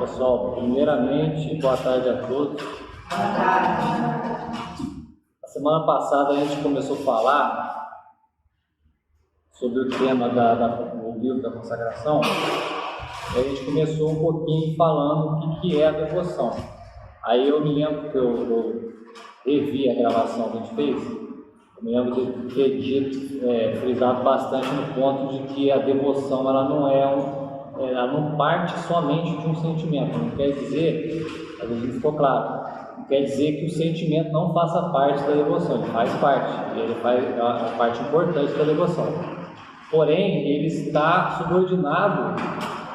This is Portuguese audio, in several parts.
pessoal, primeiramente, boa tarde a todos. Boa tarde. A semana passada a gente começou a falar sobre o tema do livro da consagração, e a gente começou um pouquinho falando o que é a devoção. Aí eu me lembro que eu revi a gravação que a gente fez, eu me lembro de ter dito, frisado bastante no ponto de que a devoção ela não parte somente de um sentimento. Não quer dizer, às vezes ficou claro, não quer dizer que o sentimento não faça parte da devoção, ele faz parte, ele faz a parte importante da devoção. Porém, ele está subordinado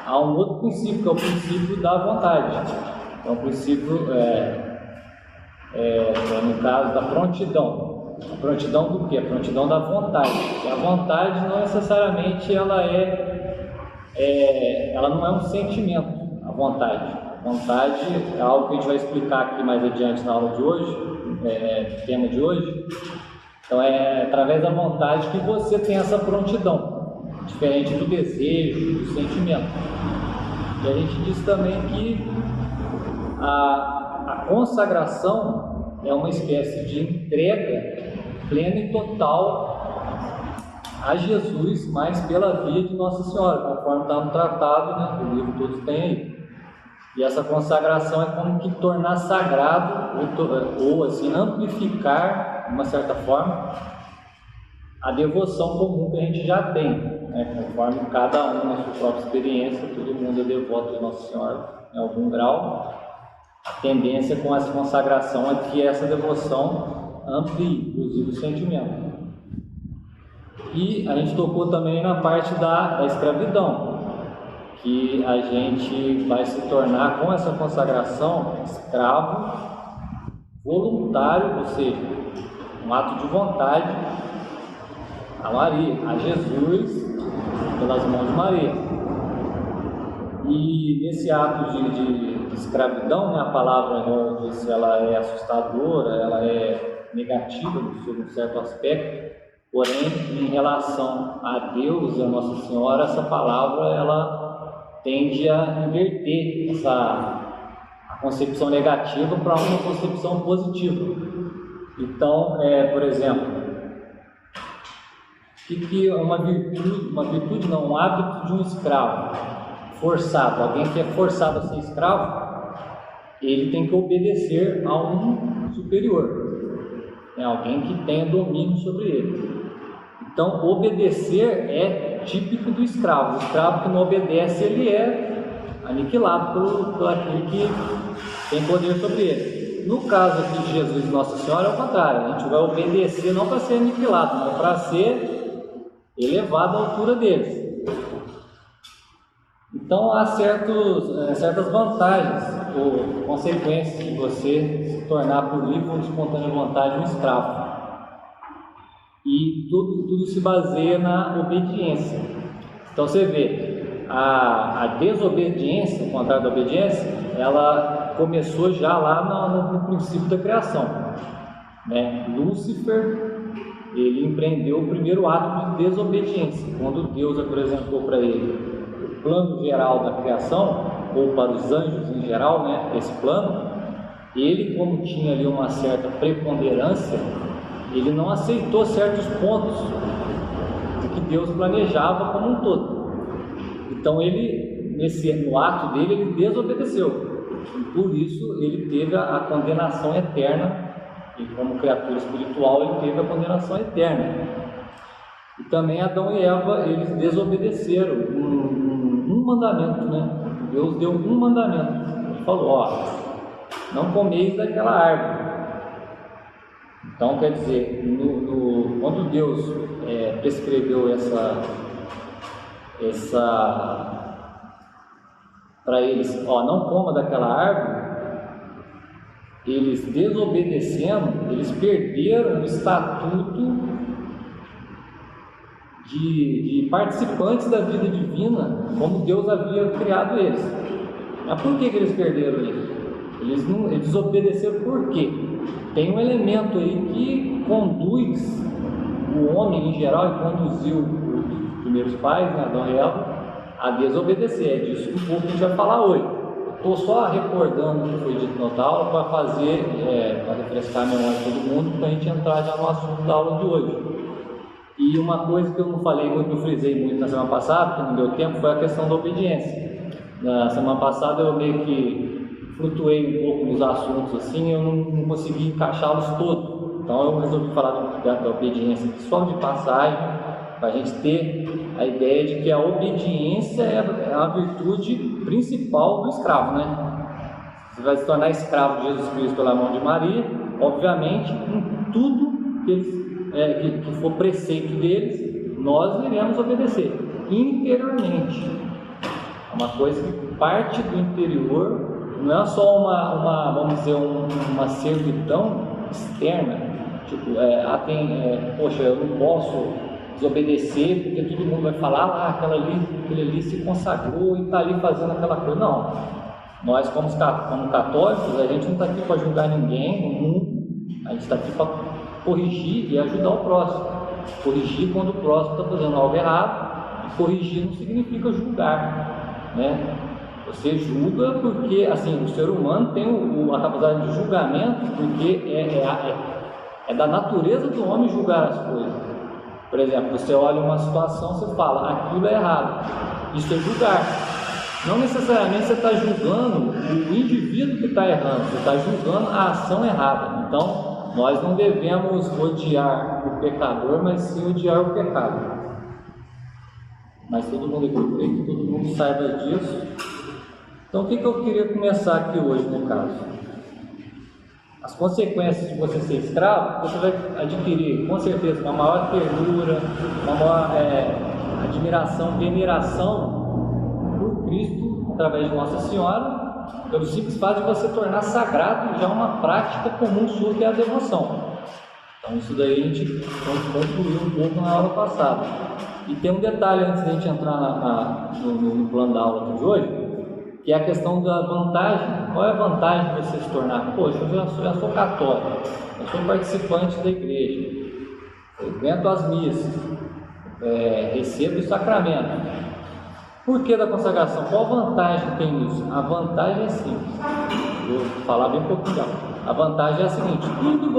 a um outro princípio, que é o princípio da vontade. É um princípio, no caso, da prontidão. A prontidão do quê? A prontidão da vontade. E a vontade não necessariamente ela não é um sentimento, a vontade. A vontade é algo que a gente vai explicar aqui mais adiante na aula de hoje, tema de hoje. Então é através da vontade que você tem essa prontidão, diferente do desejo, do sentimento. E a gente diz também que a consagração é uma espécie de entrega plena e total a Jesus, mas pela via de Nossa Senhora, conforme está no tratado, né? O livro todos tem aí. E essa consagração é como que tornar sagrado, ou assim, amplificar, de uma certa forma, a devoção comum que a gente já tem, né? Conforme cada um na sua própria experiência, todo mundo é devoto de Nossa Senhora em algum grau. A tendência com essa consagração é que essa devoção amplie, inclusive, o sentimento. E a gente tocou também na parte da escravidão, que a gente vai se tornar com essa consagração escravo voluntário, ou seja, um ato de vontade a Maria, a Jesus, pelas mãos de Maria. E nesse ato de escravidão, né, a palavra, eu disse, ela é assustadora, ela é negativa sob um certo aspecto, porém, em relação a Deus e a Nossa Senhora, essa palavra ela tende a inverter a concepção negativa para uma concepção positiva. Então, por exemplo, o que é um hábito de um escravo forçado? Alguém que é forçado a ser escravo, ele tem que obedecer a um superior, alguém que tenha domínio sobre ele. Então, obedecer é típico do escravo. O escravo que não obedece, ele é aniquilado por aquele que tem poder sobre ele. No caso aqui de Jesus e Nossa Senhora, é o contrário. A gente vai obedecer não para ser aniquilado, mas para ser elevado à altura deles. Então, há certas vantagens ou consequências de você se tornar por livre ou espontânea vontade um escravo. E tudo se baseia na obediência. Então você vê, a desobediência, o contrário da obediência, ela começou já lá no princípio da criação, né? Lúcifer, ele empreendeu o primeiro ato de desobediência, quando Deus apresentou para ele o plano geral da criação, ou para os anjos em geral, né? Esse plano, ele, como tinha ali uma certa preponderância, ele não aceitou certos pontos do que Deus planejava como um todo. Então ele, no ato dele, ele desobedeceu. E por isso ele teve a condenação eterna. E como criatura espiritual, ele teve a condenação eterna. E também Adão e Eva, eles desobedeceram um mandamento, né? Deus deu um mandamento. Ele falou, não comeis daquela árvore. Então, quer dizer, quando Deus prescreveu para eles, não coma daquela árvore, eles desobedecendo, eles perderam o estatuto de participantes da vida divina, como Deus havia criado eles. Mas por que eles perderam isso? Eles desobedeceram por quê? Tem um elemento aí que conduz o homem em geral e conduziu os primeiros pais, né, Adão e Eva, a desobedecer. É disso que um pouco a gente vai falar hoje. estou só recordando o que foi dito na aula para fazer, para refrescar a memória de todo mundo, para a gente entrar já no assunto da aula de hoje. E uma coisa que eu não falei muito, não frisei muito na semana passada, que não deu tempo, foi a questão da obediência. Na semana passada eu meio que flutuei um pouco nos assuntos assim, eu não consegui encaixá-los todos. Então eu resolvi falar da obediência só de passagem, para a gente ter a ideia de que a obediência é a virtude principal do escravo, né? Você vai se tornar escravo de Jesus Cristo pela mão de Maria, obviamente, em tudo que eles que for preceito deles, nós iremos obedecer interiormente. É uma coisa que parte do interior, não é só vamos dizer, uma servidão externa, tipo, poxa, eu não posso desobedecer porque todo mundo vai falar, aquele ali se consagrou e está ali fazendo aquela coisa. Não, nós como católicos, a gente não está aqui para julgar ninguém no mundo, a gente está aqui para corrigir e ajudar o próximo. Corrigir quando o próximo está fazendo algo errado, e corrigir não significa julgar, né? Você julga porque, assim, o ser humano tem a capacidade de julgamento porque é da natureza do homem julgar as coisas. Por exemplo, você olha uma situação, você fala, aquilo é errado. Isso é julgar. Não necessariamente você está julgando o indivíduo que está errando, você está julgando a ação errada. Então, nós não devemos odiar o pecador, mas sim odiar o pecado. Mas todo mundo aqui, que todo mundo saiba disso. Então, o que eu queria começar aqui hoje, no caso? As consequências de você ser escravo, você vai adquirir, com certeza, uma maior ternura, uma maior admiração, veneração por Cristo, através de Nossa Senhora, pelo simples fato de você tornar sagrado já uma prática comum sua, que é a devoção. Então isso daí a gente concluiu um pouco na aula passada. E tem um detalhe antes de a gente entrar no plano da aula de hoje, que é a questão da vantagem. Qual é a vantagem de você se tornar? Poxa, eu já sou católico, eu sou participante da igreja, eu frequento as missas, recebo o sacramento. Por que da consagração? Qual vantagem tem nisso? A vantagem é simples. Vou falar bem pouquinho já. A vantagem é a seguinte: tudo que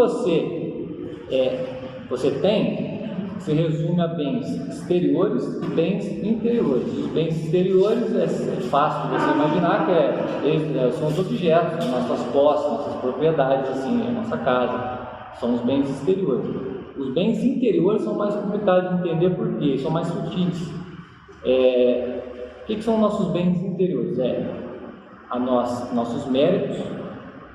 você tem se resume a bens exteriores e bens interiores. Os bens exteriores é fácil de você imaginar que são os objetos, nossas posses, nossas propriedades, assim, a nossa casa. São os bens exteriores. Os bens interiores são mais complicados de entender porque são mais sutis. O que são nossos bens interiores? Nossos méritos,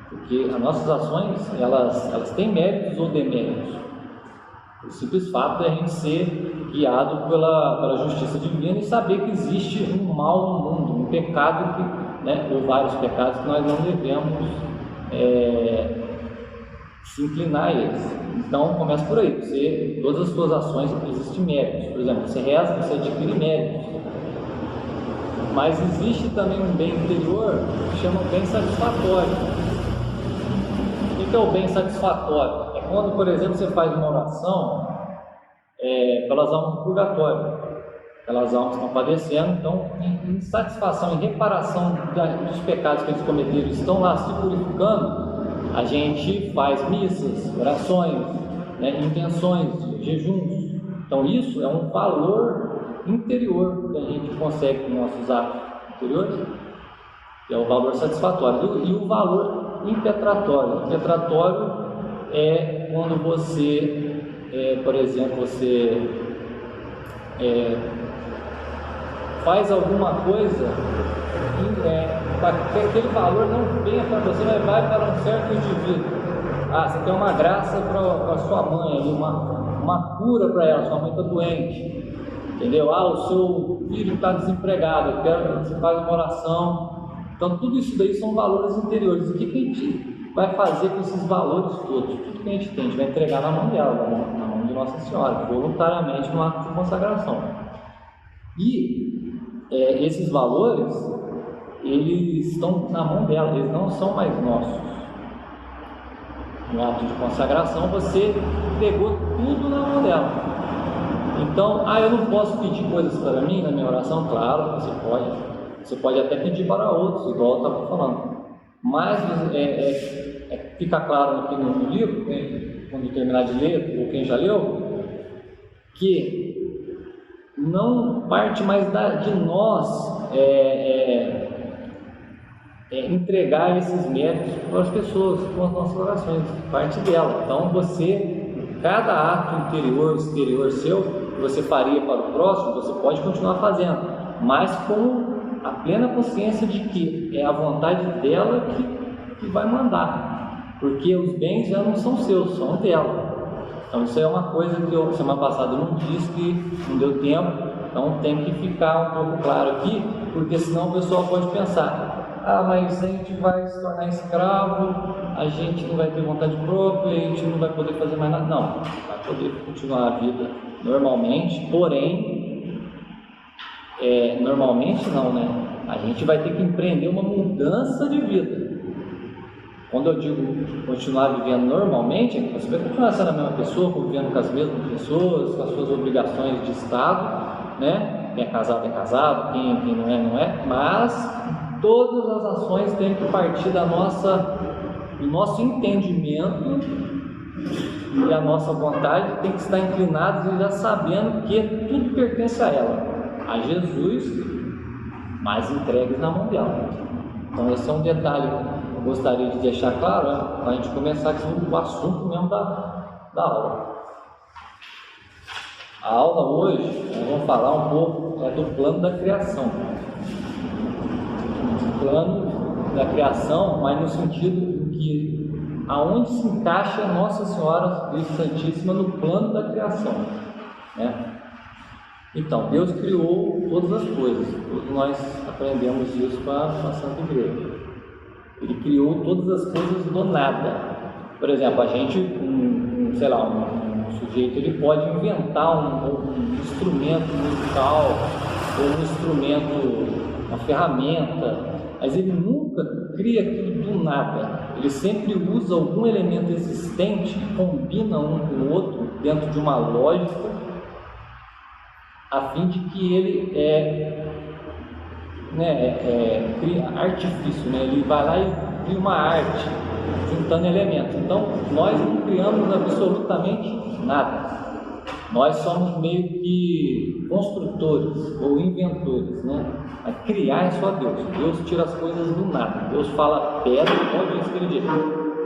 porque as nossas ações elas têm méritos ou deméritos. O simples fato é a gente ser guiado pela justiça divina e saber que existe um mal no mundo, um pecado ou vários pecados que nós não devemos se inclinar a eles. Então começa por aí. Todas as suas ações existem méritos. Por exemplo, você reza, você adquire méritos. Mas existe também um bem interior que chama bem satisfatório. O que é o bem satisfatório? É quando, por exemplo, você faz uma oração pelas almas do purgatório, aquelas almas que estão padecendo, então, em satisfação, em reparação dos pecados que eles cometeram, estão lá se purificando, a gente faz missas, orações, intenções, jejuns. Então, isso é um valor interior que a gente consegue com nossos atos interiores, que é o valor satisfatório, e o valor impetratório. Impetratório é quando você, por exemplo, você faz alguma coisa para que aquele valor não venha para você, mas vai para um certo indivíduo. Você tem uma graça para sua mãe, uma cura para ela, sua mãe está doente. Entendeu? O seu filho está desempregado, eu quero que você faça uma oração. Então, tudo isso daí são valores interiores. O que a gente vai fazer com esses valores todos? Tudo que a gente tem, a gente vai entregar na mão dela, na mão de Nossa Senhora, voluntariamente no ato de consagração. E esses valores, eles estão na mão dela, eles não são mais nossos. No ato de consagração, você pegou tudo na mão dela. Então, eu não posso pedir coisas para mim na minha oração? Claro, você pode. Você pode até pedir para outros, igual eu estava falando. Mas fica claro aqui no livro, quando terminar de ler, ou quem já leu, que não parte mais de nós entregar esses méritos para as pessoas com as nossas orações, parte dela. Então cada ato interior, exterior seu, que você faria para o próximo, você pode continuar fazendo, mas com a plena consciência de que é a vontade dela que vai mandar, porque os bens já não são seus, são dela. Então isso é uma coisa que eu semana passada não disse, que não deu tempo, então tem que ficar um pouco claro aqui, porque senão o pessoal pode pensar: mas a gente vai se tornar escravo, a gente não vai ter vontade própria, a gente não vai poder fazer mais nada. Não, vai poder continuar a vida normalmente, porém, normalmente não, né? A gente vai ter que empreender uma mudança de vida. Quando eu digo continuar vivendo normalmente, é que você vai continuar sendo a mesma pessoa, convivendo com as mesmas pessoas, com as suas obrigações de Estado, né? Quem é casado, quem não é, mas todas as ações têm que partir do nosso entendimento, e a nossa vontade tem que estar inclinados e já sabendo que tudo pertence a ela, a Jesus, mas entregues na mão dela. Então esse é um detalhe que eu gostaria de deixar claro, para a gente começar aqui o assunto mesmo da aula. A aula hoje, nós vamos falar um pouco do plano da criação. Plano da criação, mas no sentido que aonde se encaixa Nossa Senhora Santíssima no plano da criação, né? Então, Deus criou todas as coisas, todos nós aprendemos isso com a Santa Igreja. Ele criou todas as coisas do nada. Por exemplo, a gente, um sujeito, ele pode inventar um instrumento musical, ou um instrumento, uma ferramenta, mas ele nunca cria aquilo do nada. Ele sempre usa algum elemento existente e combina um com o outro dentro de uma lógica, a fim de que ele cria artifício, né? Ele vai lá e cria uma arte, juntando elementos. Então, nós não criamos absolutamente nada. Nós somos meio que construtores ou inventores, né? A criar é só Deus. Deus tira as coisas do nada. Deus fala pedra, pode isso que ele diz.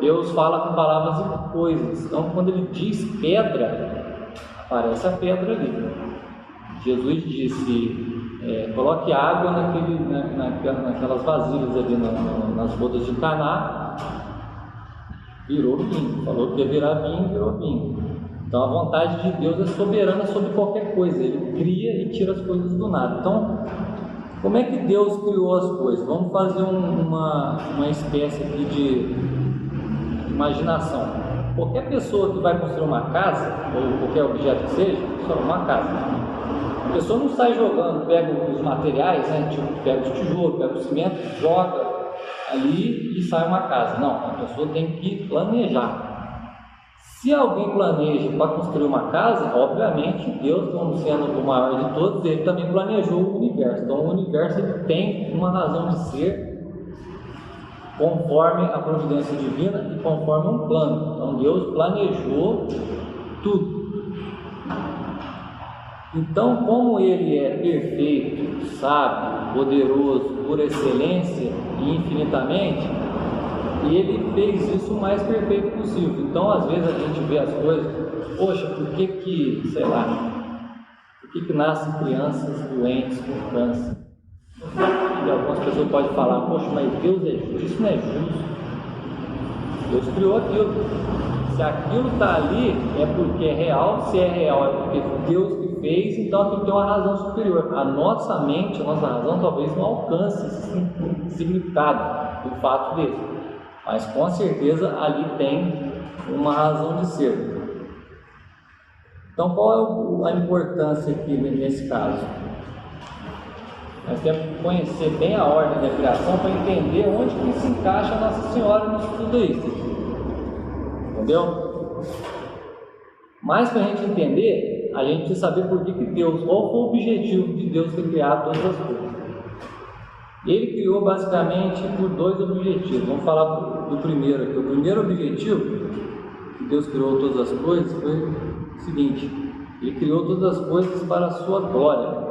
Deus fala com palavras e coisas. Então, quando ele diz pedra, aparece a pedra ali. Jesus disse: coloque água naquelas vasilhas ali nas bodas de Caná, virou vinho. Falou que ia virar vinho, virou vinho. Então a vontade de Deus é soberana sobre qualquer coisa. Ele cria e tira as coisas do nada. Então, como é que Deus criou as coisas? Vamos fazer uma espécie aqui de imaginação. Qualquer pessoa que vai construir uma casa, ou qualquer objeto que seja, só uma casa. A pessoa não sai jogando, pega os materiais, né? Tipo, pega os tijolos, pega o cimento, joga ali e sai uma casa. Não, a pessoa tem que planejar. Se alguém planeja para construir uma casa, obviamente Deus, como sendo o maior de todos, ele também planejou o universo. Então o universo ele tem uma razão de ser conforme a providência divina e conforme um plano. Então Deus planejou tudo. Então, como ele é perfeito, sábio, poderoso, por excelência e infinitamente, ele fez isso o mais perfeito possível. Então, às vezes a gente vê as coisas, poxa, por que nascem crianças doentes com câncer? E algumas pessoas podem falar, poxa, mas Deus é justo, isso não é justo. Deus criou aquilo. Se aquilo está ali, é porque é real. Se é real, é porque Deus que fez, então tem que ter uma razão superior. A nossa mente, a nossa razão, talvez não alcance esse significado do fato dele. Mas com certeza ali tem uma razão de ser. Então, qual é a importância aqui nesse caso? Nós temos que conhecer bem a ordem da criação para entender onde que se encaixa a Nossa Senhora nisso tudo isso. Entendeu? Mas para a gente entender, a gente precisa saber por que Deus, qual foi o objetivo de Deus ter criado todas as coisas. Ele criou basicamente por dois objetivos. Vamos falar do primeiro aqui. O primeiro objetivo que Deus criou todas as coisas foi o seguinte: Ele criou todas as coisas para a sua glória.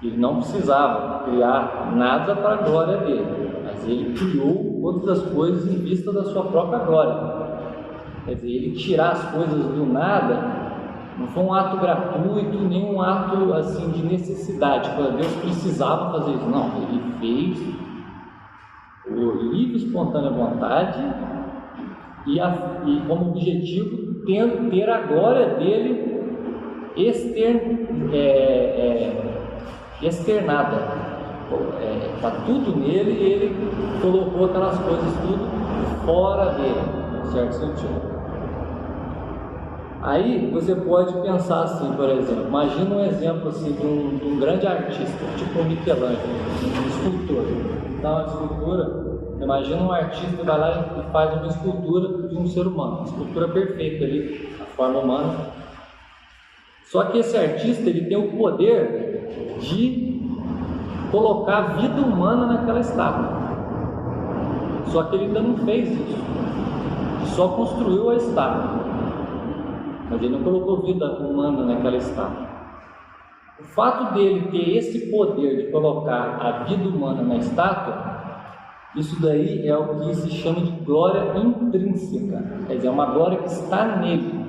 Ele não precisava criar nada para a glória dele, mas ele criou todas as coisas em vista da sua própria glória. Quer dizer, ele tirar as coisas do nada não foi um ato gratuito, nem um ato assim de necessidade, quando Deus precisava fazer isso. Não, ele fez por livre e espontânea vontade e como objetivo ter a glória dele externada. Está tudo nele e ele colocou aquelas coisas tudo fora dele, em certo sentido. Aí você pode pensar assim, por exemplo, imagina um exemplo assim de um grande artista, tipo Michelangelo, um escultor. Então, uma escultura, imagina um artista que vai lá e faz uma escultura de um ser humano, uma escultura perfeita ali, a forma humana. Só que esse artista, ele tem o poder de colocar vida humana naquela estátua. Só que ele ainda não fez isso, só construiu a estátua, mas ele não colocou vida humana naquela estátua. O fato dele ter esse poder de colocar a vida humana na estátua, isso daí é o que se chama de glória intrínseca, quer dizer, é uma glória que está nele.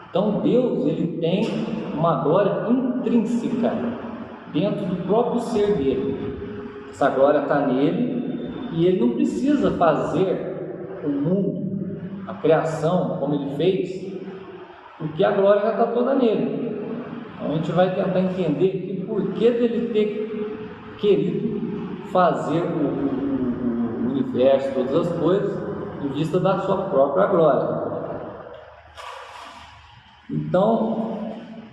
Então Deus, ele tem uma glória intrínseca dentro do próprio ser dele. Essa glória está nele e ele não precisa fazer o mundo, a criação como ele fez, porque a glória já está toda nele. Então a gente vai tentar entender que por que dele ter querido fazer o universo, todas as coisas, em vista da sua própria glória. Então,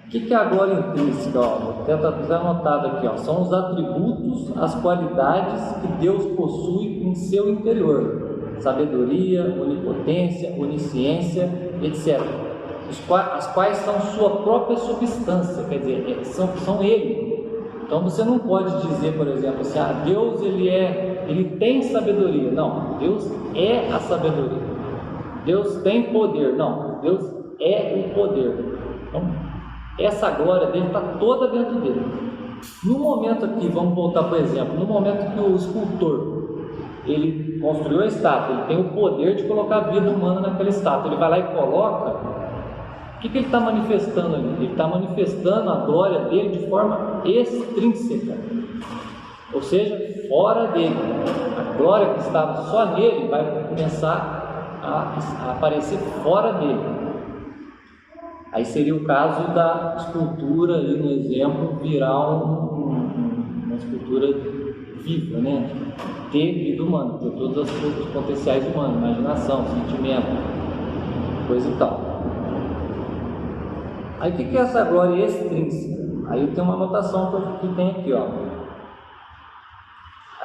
o que é a glória intrínseca? Vou tentar anotado aqui, são os atributos, as qualidades que Deus possui em seu interior: sabedoria, onipotência, onisciência, etc. As quais são sua própria substância, quer dizer, são Ele. Então você não pode dizer, por exemplo, assim, Deus ele tem sabedoria. Não, Deus é a sabedoria. Deus tem poder. Não, Deus é o poder. Então, essa glória dele está toda dentro dele. No momento aqui, vamos voltar para o exemplo, no momento que o escultor, ele construiu a estátua, ele tem o poder de colocar a vida humana naquela estátua, ele vai lá e coloca. O que ele está manifestando ali? Ele está manifestando a glória dele de forma extrínseca, ou seja, fora dele. A glória que estava só nele vai começar a aparecer fora dele. Aí seria o caso da escultura, ali no exemplo, virar uma escultura viva, né? Ter vida humana, ter todos os potenciais humanos, imaginação, sentimento, coisa e tal. Aí o que é essa glória extrínseca? Aí tem uma anotação que tem aqui, A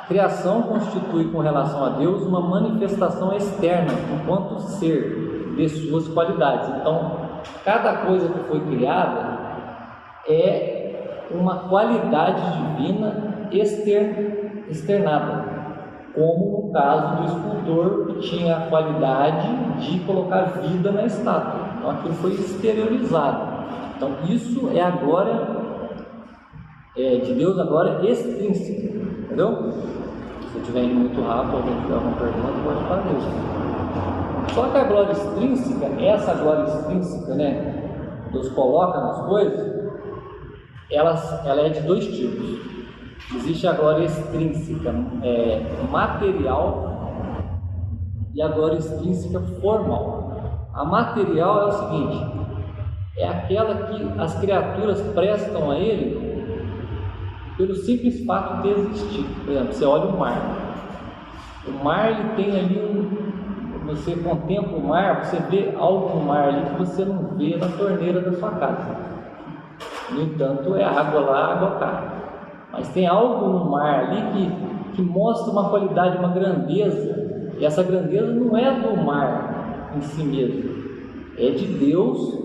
criação constitui com relação a Deus uma manifestação externa enquanto ser de suas qualidades. Então, cada coisa que foi criada é uma qualidade divina externada, como no caso do escultor, que tinha a qualidade de colocar vida na estátua. Então aquilo foi exteriorizado. Então isso é a glória de Deus, a glória extrínseca, entendeu? Se eu estiver indo muito rápido, alguém tiver alguma pergunta, pode parar mesmo. Só que a glória extrínseca, essa glória extrínseca, né, Deus coloca nas coisas, ela é de dois tipos. Existe a glória extrínseca material e a glória extrínseca formal. A material é o seguinte: é aquela que as criaturas prestam a ele pelo simples fato de existir. Por exemplo, você olha o mar. O mar, ele tem ali você contempla o mar, você vê algo no mar ali que você não vê na torneira da sua casa. No entanto, é água lá, água cá. Mas tem algo no mar ali que mostra uma qualidade, uma grandeza. E essa grandeza não é do mar em si mesmo, é de Deus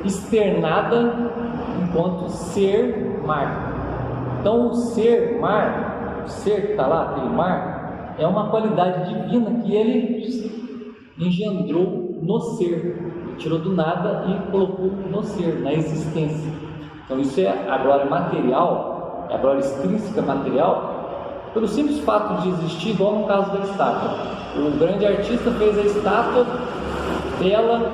externada enquanto ser mar. Então o ser mar, o ser que está lá, aquele mar, é uma qualidade divina que ele engendrou no ser, tirou do nada e colocou no ser, na existência. Então isso é a glória material, é a glória extrínseca material, pelo simples fato de existir, igual no caso da estátua. O grande artista fez a estátua dela,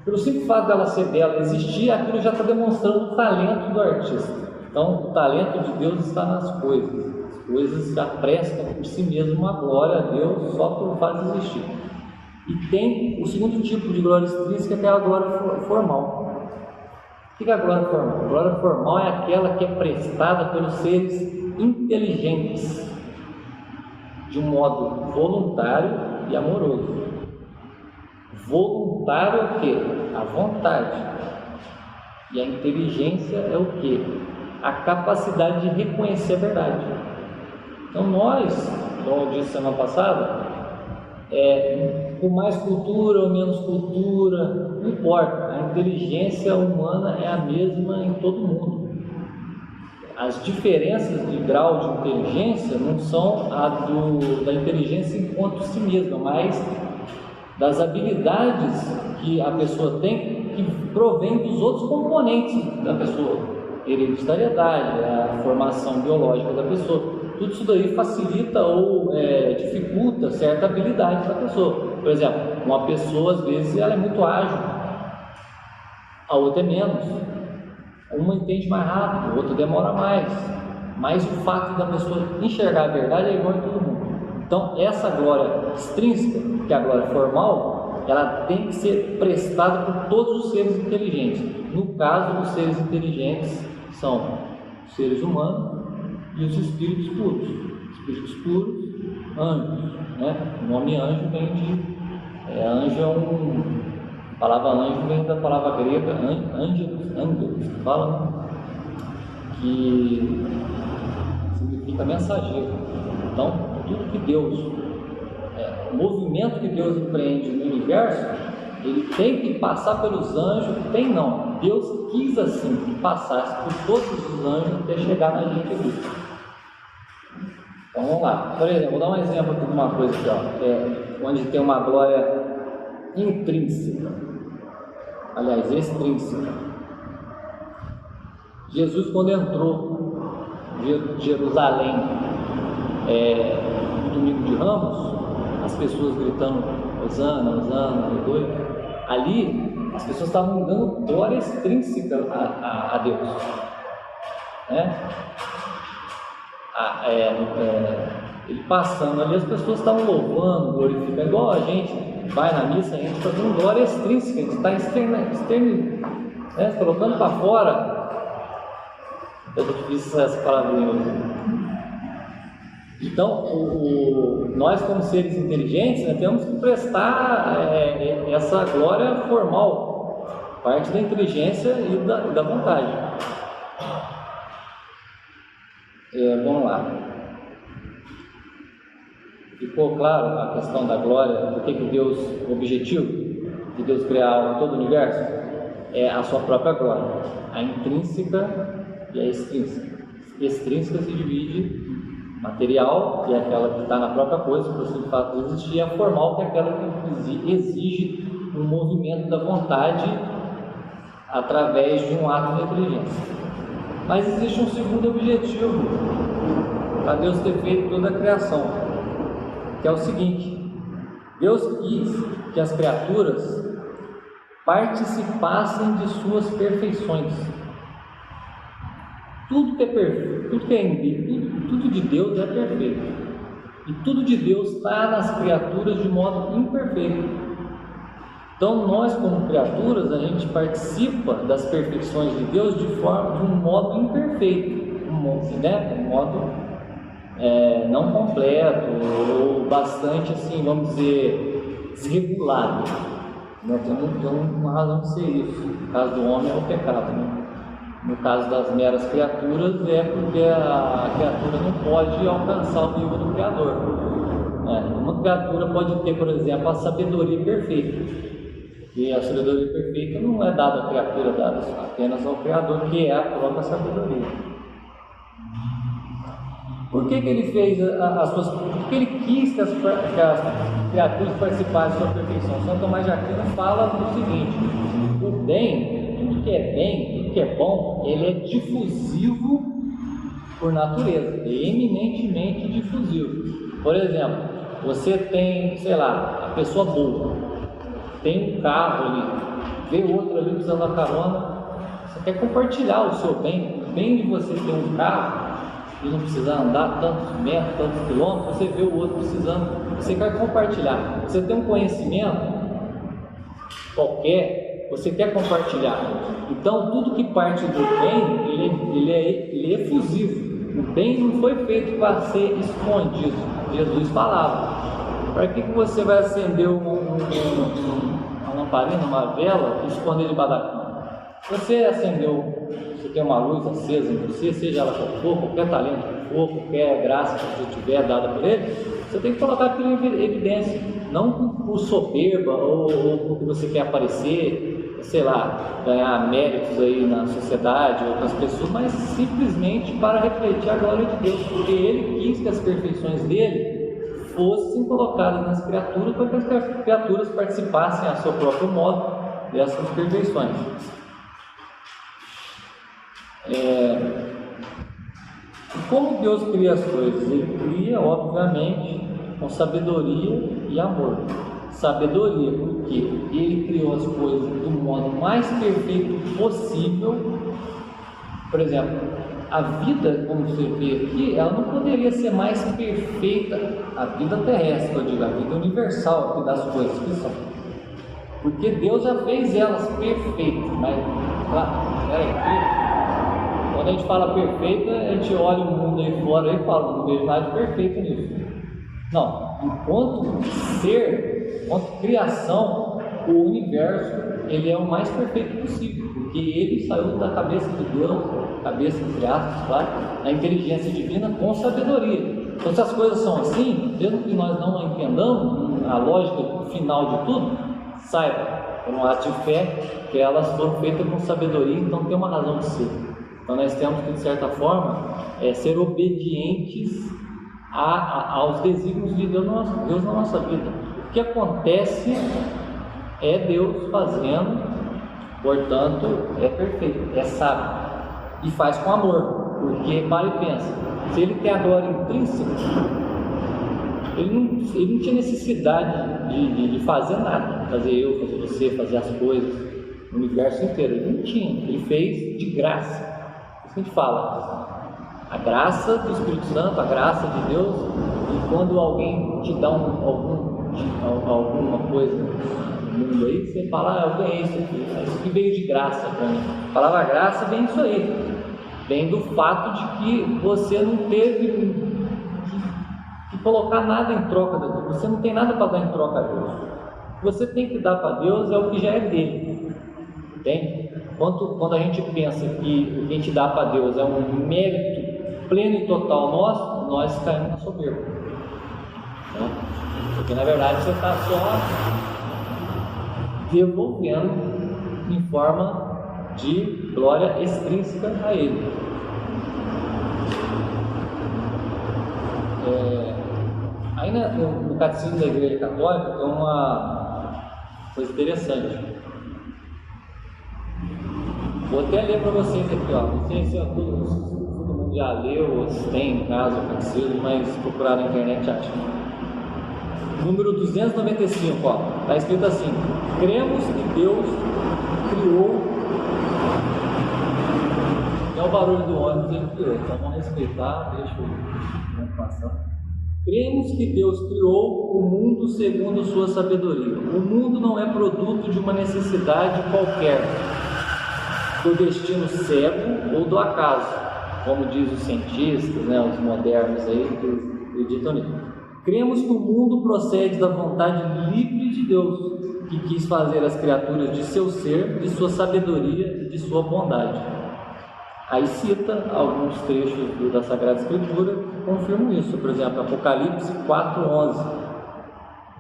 pelo simples fato dela ser bela, existir, aquilo já está demonstrando o talento do artista. Então o talento de Deus está nas coisas. As coisas já prestam por si mesmo uma glória a Deus só por fato de existir. E tem o segundo tipo de glória extrínseca, que é a glória formal. O que é a glória formal? A glória formal é aquela que é prestada pelos seres inteligentes, de um modo voluntário e amoroso. Voluntário é o quê? A vontade. E a inteligência é o quê? A capacidade de reconhecer a verdade. Então nós, como eu disse semana passada, com mais cultura ou menos cultura, não importa, a inteligência humana é a mesma em todo mundo. As diferenças de grau de inteligência não são da inteligência enquanto si mesma, mas das habilidades que a pessoa tem, que provém dos outros componentes da pessoa, hereditariedade, a formação biológica da pessoa. Tudo isso daí facilita ou dificulta certa habilidade da pessoa. Por exemplo, uma pessoa às vezes ela é muito ágil, a outra é menos. Uma entende mais rápido, a outra demora mais. Mas o fato da pessoa enxergar a verdade é igual em todo mundo. Então essa glória extrínseca, que é a glória formal, ela tem que ser prestada por todos os seres inteligentes. No caso, os seres inteligentes são os seres humanos e os espíritos puros. Espíritos puros, anjos, né? O nome anjo vem de... anjo é a palavra anjo vem da palavra grega angelos, que fala, né? Que significa mensageiro. Então, tudo que Deus, o movimento que Deus empreende no universo, ele tem que passar pelos anjos. Deus quis assim que passasse por todos os anjos até chegar na gente aqui. Então vamos lá. Por exemplo, vou dar um exemplo aqui de uma coisa aqui, ó, onde tem uma glória intrínseca, aliás, extrínseca. Jesus, quando entrou de Jerusalém no domingo de Ramos, as pessoas gritando Hosana, Hosana, aleluia, ali as pessoas estavam dando glória extrínseca a Deus, né? Ele passando ali, as pessoas estavam louvando, glorificando, igual a gente vai na missa, a gente está dando glória extrínseca, a gente está colocando para fora. Eu difícil essa palavrinha hoje. Então, nós como seres inteligentes, né, temos que prestar essa glória formal, parte da inteligência e da vontade. Vamos lá. Ficou claro a questão da glória? Por que Deus, o objetivo de Deus criar todo o universo é a sua própria glória, a intrínseca e a extrínseca. Extrínseca se divide em material, que é aquela que está na própria coisa, por simples fato de existir, e a formal, que é aquela que exige um movimento da vontade através de um ato de inteligência. Mas existe um segundo objetivo para Deus ter feito toda a criação, que é o seguinte: Deus quis que as criaturas participassem de suas perfeições. Tudo que é perfeito, tudo de Deus é perfeito, e tudo de Deus está nas criaturas de modo imperfeito. Então nós, como criaturas, a gente participa das perfeições de Deus de um modo imperfeito, um modo não completo, ou bastante assim, vamos dizer, desregulado. Nós temos uma razão de ser isso. No caso do homem é o pecado, né? No caso das meras criaturas é porque a criatura não pode alcançar o nível do Criador. Uma criatura pode ter, por exemplo, a sabedoria perfeita, E a sabedoria perfeita não é dada à criatura, é dada apenas ao Criador, que é a própria sabedoria. Por que ele fez por que ele quis que as criaturas participassem da sua perfeição? São Tomás de Aquino fala o seguinte: o bem, tudo que é bem, tudo que é bom, ele é difusivo por natureza, é eminentemente difusivo. Por exemplo, você tem, sei lá, a pessoa boa, tem um carro ali, vê outro ali precisando da carona, você quer compartilhar o seu bem, o bem de você ter um carro e não precisar andar tantos metros, tantos quilômetros, você vê o outro precisando, você quer compartilhar. Você tem um conhecimento qualquer, você quer compartilhar. Então, tudo que parte do bem, ele é efusivo. O bem não foi feito para ser escondido. Jesus falava: para que você vai acender uma lamparina, uma vela e esconder debaixo da cama? Você acendeu, você tem uma luz acesa em você, seja ela qual for, qualquer talento que for, qualquer graça que você tiver dada por ele, você tem que colocar aquilo em evidência, não por soberba ou porque você quer aparecer, sei lá, ganhar méritos aí na sociedade ou com as pessoas, mas simplesmente para refletir a glória de Deus, porque ele quis que as perfeições dele fossem colocadas nas criaturas, para que as criaturas participassem a seu próprio modo dessas perfeições. Como Deus cria as coisas? Ele cria, obviamente, com sabedoria e amor. Sabedoria, porque ele criou as coisas do modo mais perfeito possível. Por exemplo, a vida, como você vê aqui, ela não poderia ser mais perfeita. A vida terrestre, eu digo, a vida universal aqui das coisas que são. Porque Deus já fez elas perfeitas. Mas, quando a gente fala perfeita, a gente olha o mundo aí fora e fala: não vejo nada de perfeito nisso. Não, enquanto ser, enquanto criação, o universo, ele é o mais perfeito possível, porque ele saiu da cabeça de Deus, cabeça entre aspas, claro, a inteligência divina com sabedoria. Então, se as coisas são assim, mesmo que nós não entendamos a lógica final de tudo, saiba, por um ato de fé, que elas foram feitas com sabedoria, então tem uma razão de ser. Então nós temos que, de certa forma, ser obedientes aos desígnios de Deus na nossa vida. O que acontece é Deus fazendo, portanto, é perfeito, é sábio, e faz com amor, porque para e pensa, se ele tem a glória intrínseca, ele não tinha necessidade de fazer nada, fazer eu, fazer você, fazer as coisas, o universo inteiro, ele não tinha, ele fez de graça. A gente fala, a graça do Espírito Santo, a graça de Deus, e quando alguém te dá alguma coisa no mundo aí, você fala: eu ganhei isso aqui veio de graça para mim. A palavra graça vem disso aí, vem do fato de que você não teve que colocar nada em troca de Deus, você não tem nada para dar em troca a Deus. O que você tem que dar para Deus é o que já é dele, entende? Quando a gente pensa que o que a gente dá para Deus é um mérito pleno e total nosso, nós caímos na soberba, né? Porque na verdade você está só devolvendo em forma de glória extrínseca a Ele. Aí no Catecismo da Igreja Católica tem uma coisa interessante. Vou até ler para vocês aqui, ó. Não sei se todo mundo já leu ou se tem em casa o catecismo, mas procurar na internet acha. Número 295, ó. Está escrito assim: cremos que Deus criou. É o barulho do ônibus, ele criou. Então vamos respeitar, deixa eu passar. Cremos que Deus criou o mundo segundo sua sabedoria. O mundo não é produto de uma necessidade qualquer, do destino cego ou do acaso, como diz os cientistas, né, os modernos aí que acreditam nisso. Cremos que o mundo procede da vontade livre de Deus, que quis fazer as criaturas de seu ser, de sua sabedoria e de sua bondade. Aí cita alguns trechos da Sagrada Escritura que confirmam isso. Por exemplo, Apocalipse 4:11.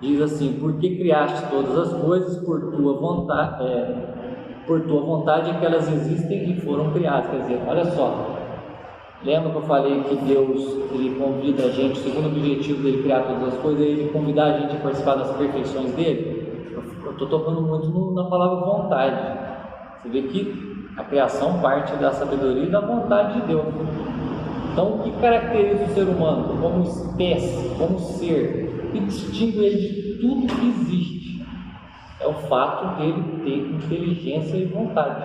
Diz assim: porque criaste todas as coisas por tua vontade é que elas existem e foram criadas. Quer dizer, olha só, lembra que eu falei que Deus, ele convida a gente, segundo o objetivo dele criar todas as coisas, é ele convidar a gente a participar das perfeições dele? Eu estou tocando muito na palavra vontade. Você vê que a criação parte da sabedoria e da vontade de Deus. Então, o que caracteriza o ser humano como espécie, como ser, que distingue ele de tudo que existe? É o fato dele ter inteligência e vontade.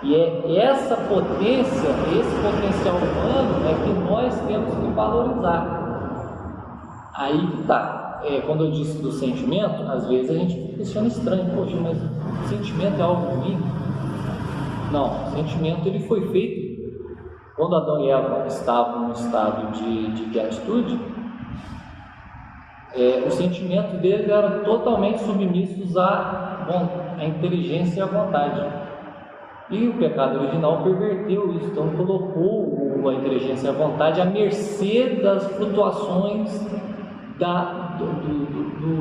E é essa potência, esse potencial humano é que nós temos que valorizar. Aí que está. Quando eu disse do sentimento, às vezes a gente questiona estranho: poxa, mas o sentimento é algo ruim? Não, o sentimento ele foi feito quando Adão e Eva estavam no estado de beatitude. O sentimento deles era totalmente submissos à inteligência e à vontade. E o pecado original perverteu isso, então colocou a inteligência e a vontade à mercê das flutuações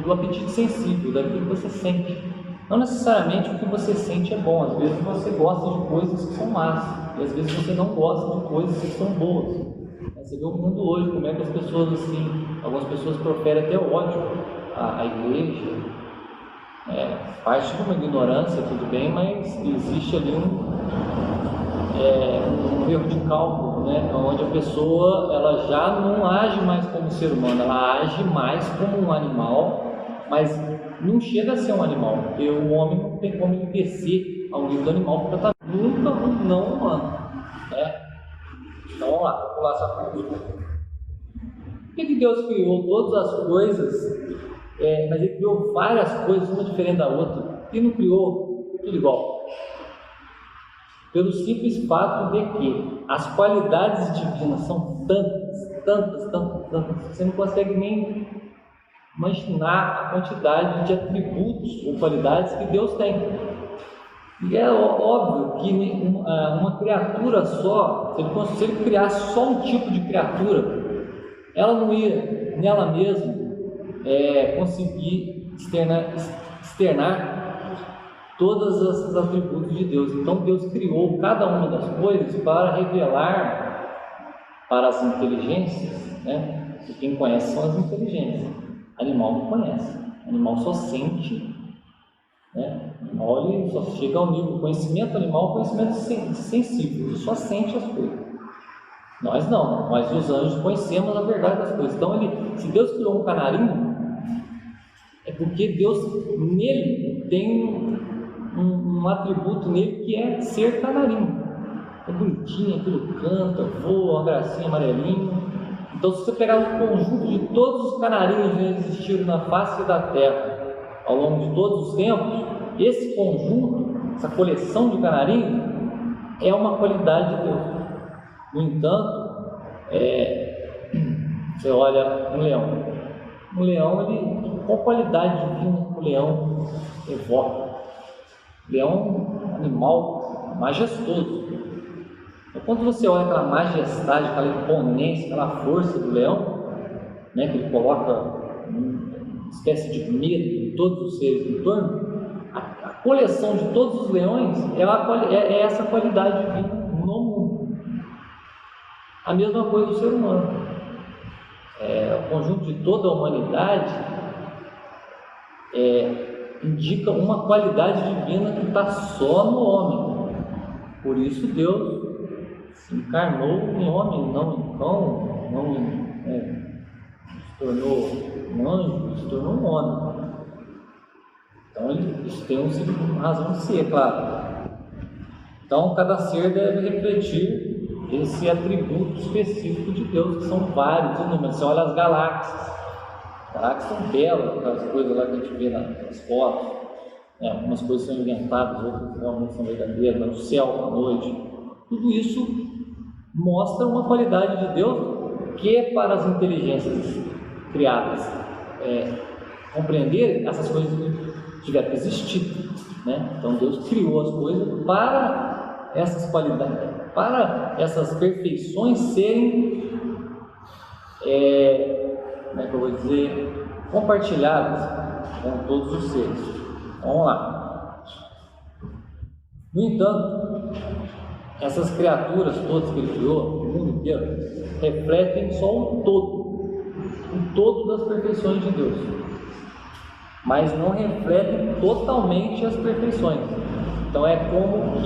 do apetite sensível, daquilo que você sente. Não necessariamente o que você sente é bom, às vezes você gosta de coisas que são más, e às vezes você não gosta de coisas que são boas. Você vê o mundo hoje, como é que as pessoas assim, algumas pessoas proferem até ódio à igreja. Parte de uma ignorância, tudo bem, mas existe ali um erro de cálculo, né? Onde a pessoa ela já não age mais como ser humano, ela age mais como um animal, mas não chega a ser um animal, porque o homem não tem como ele descer ao nível do animal, porque está nunca um não humano, né? Então vamos lá, vou pular essa parte. Por que Deus criou todas as coisas? Mas ele criou várias coisas, uma diferente da outra, e não criou tudo igual. Pelo simples fato de que as qualidades divinas são tantas, você não consegue nem imaginar a quantidade de atributos ou qualidades que Deus tem. E é óbvio que uma criatura só, se ele criasse só um tipo de criatura, ela não ia nela mesma conseguir externar todos esses atributos de Deus. Então Deus criou cada uma das coisas para revelar para as inteligências, né? E quem conhece são as inteligências. Animal não conhece, animal só sente, né? Animal ele só chega ao nível do conhecimento animal, conhecimento sensível, ele só sente as coisas. Nós não, nós os anjos conhecemos a verdade das coisas. Então se Deus criou um canarinho, é porque Deus nele tem um atributo nele que é ser canarinho. É bonitinho, aquilo canta, voa, uma gracinha amarelinho. Então, se você pegar um conjunto de todos os canarinhos que existiram na face da terra ao longo de todos os tempos, esse conjunto, essa coleção de canarinhos, é uma qualidade de Deus. No entanto, você olha um leão. Um leão, qual qualidade divina o leão evoca? O leão é um animal majestoso. Então, quando você olha aquela majestade, aquela imponência, aquela força do leão, né, que ele coloca uma espécie de medo em todos os seres em torno, a coleção de todos os leões é essa qualidade divina no mundo. A mesma coisa do ser humano. O conjunto de toda a humanidade indica uma qualidade divina que está só no homem. Por isso Deus se encarnou em homem, não em cão, se tornou um anjo, se tornou um homem. Então isso tem uma razão de ser, claro. Então cada ser deve refletir esse atributo específico de Deus, que são vários inúmeros. Você olha as galáxias são belas, aquelas coisas lá que a gente vê nas fotos, algumas coisas são inventadas, outras realmente são verdadeiras, mas o céu à noite, tudo isso mostra uma qualidade de Deus que para as inteligências criadas compreender, essas coisas tiveram que existir, né? Então Deus criou as coisas para essas qualidades, para essas perfeições serem, como é que eu vou dizer, compartilhadas com todos os seres. Vamos lá. No entanto, essas criaturas todas que ele criou, o mundo inteiro, refletem só o todo das perfeições de Deus, mas não refletem totalmente as perfeições. Então é como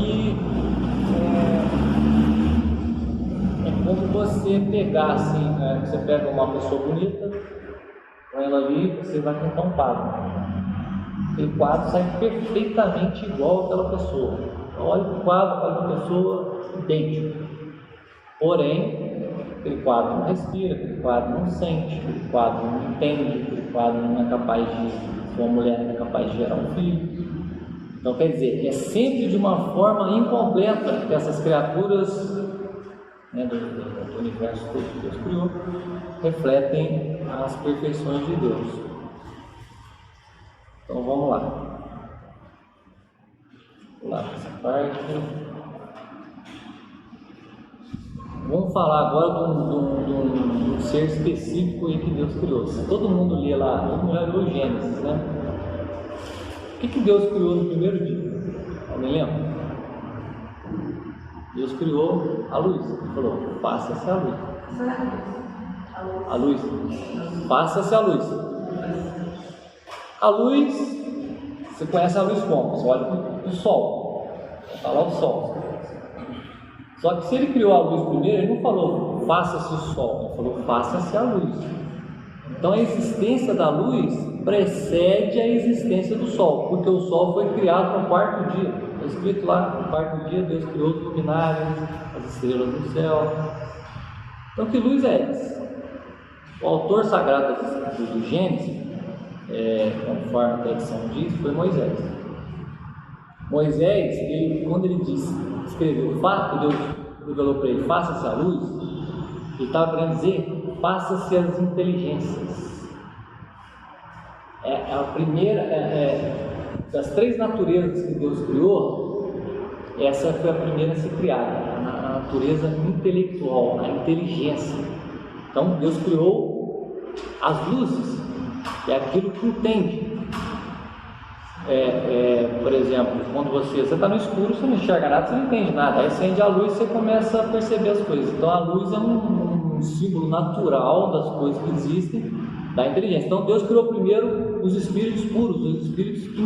você pegar assim, você pega uma pessoa bonita, põe ela ali, você vai pintar um quadro. Aquele quadro sai perfeitamente igual àquela pessoa. Olha o quadro, olha a pessoa, idêntico. Porém, aquele quadro não respira, aquele quadro não sente, aquele quadro não entende, aquele quadro não é capaz de, uma mulher não é capaz de gerar um filho. Então, quer dizer, é sempre de uma forma incompleta que essas criaturas, né, do universo que Deus criou, refletem as perfeições de Deus. Então, vamos lá. Vou lá para essa parte. Vamos falar agora de um ser específico aí que Deus criou. Todo mundo lia lá, todo mundo já leu Gênesis, né? O que Deus criou no primeiro dia? Alguém lembra? Deus criou a luz. Ele falou, faça-se a luz. A luz. Faça-se a luz. A luz, você conhece a luz como? Você olha para o sol. Está lá o sol. Só que se ele criou a luz primeiro, ele não falou faça-se o sol, ele falou faça-se a luz. Então a existência da luz precede a existência do sol, porque o sol foi criado no quarto dia. Está escrito lá, no quarto dia Deus criou os luminares, as estrelas do céu. Então que luz é essa? O autor sagrado do Gênesis, conforme a tradição diz, foi Moisés. Moisés, quando ele escreveu o fato, Deus revelou para ele, faça-se a luz, ele estava querendo dizer, faça-se as inteligências. A primeira, das três naturezas que Deus criou, essa foi a primeira a ser criada, a natureza intelectual, a inteligência. Então Deus criou as luzes, que é aquilo que entende. Por exemplo, quando você está no escuro, você não enxerga nada, você não entende nada. Aí acende a luz e você começa a perceber as coisas. Então a luz é um símbolo natural das coisas que existem, da inteligência. Então Deus criou primeiro os espíritos puros, os espíritos que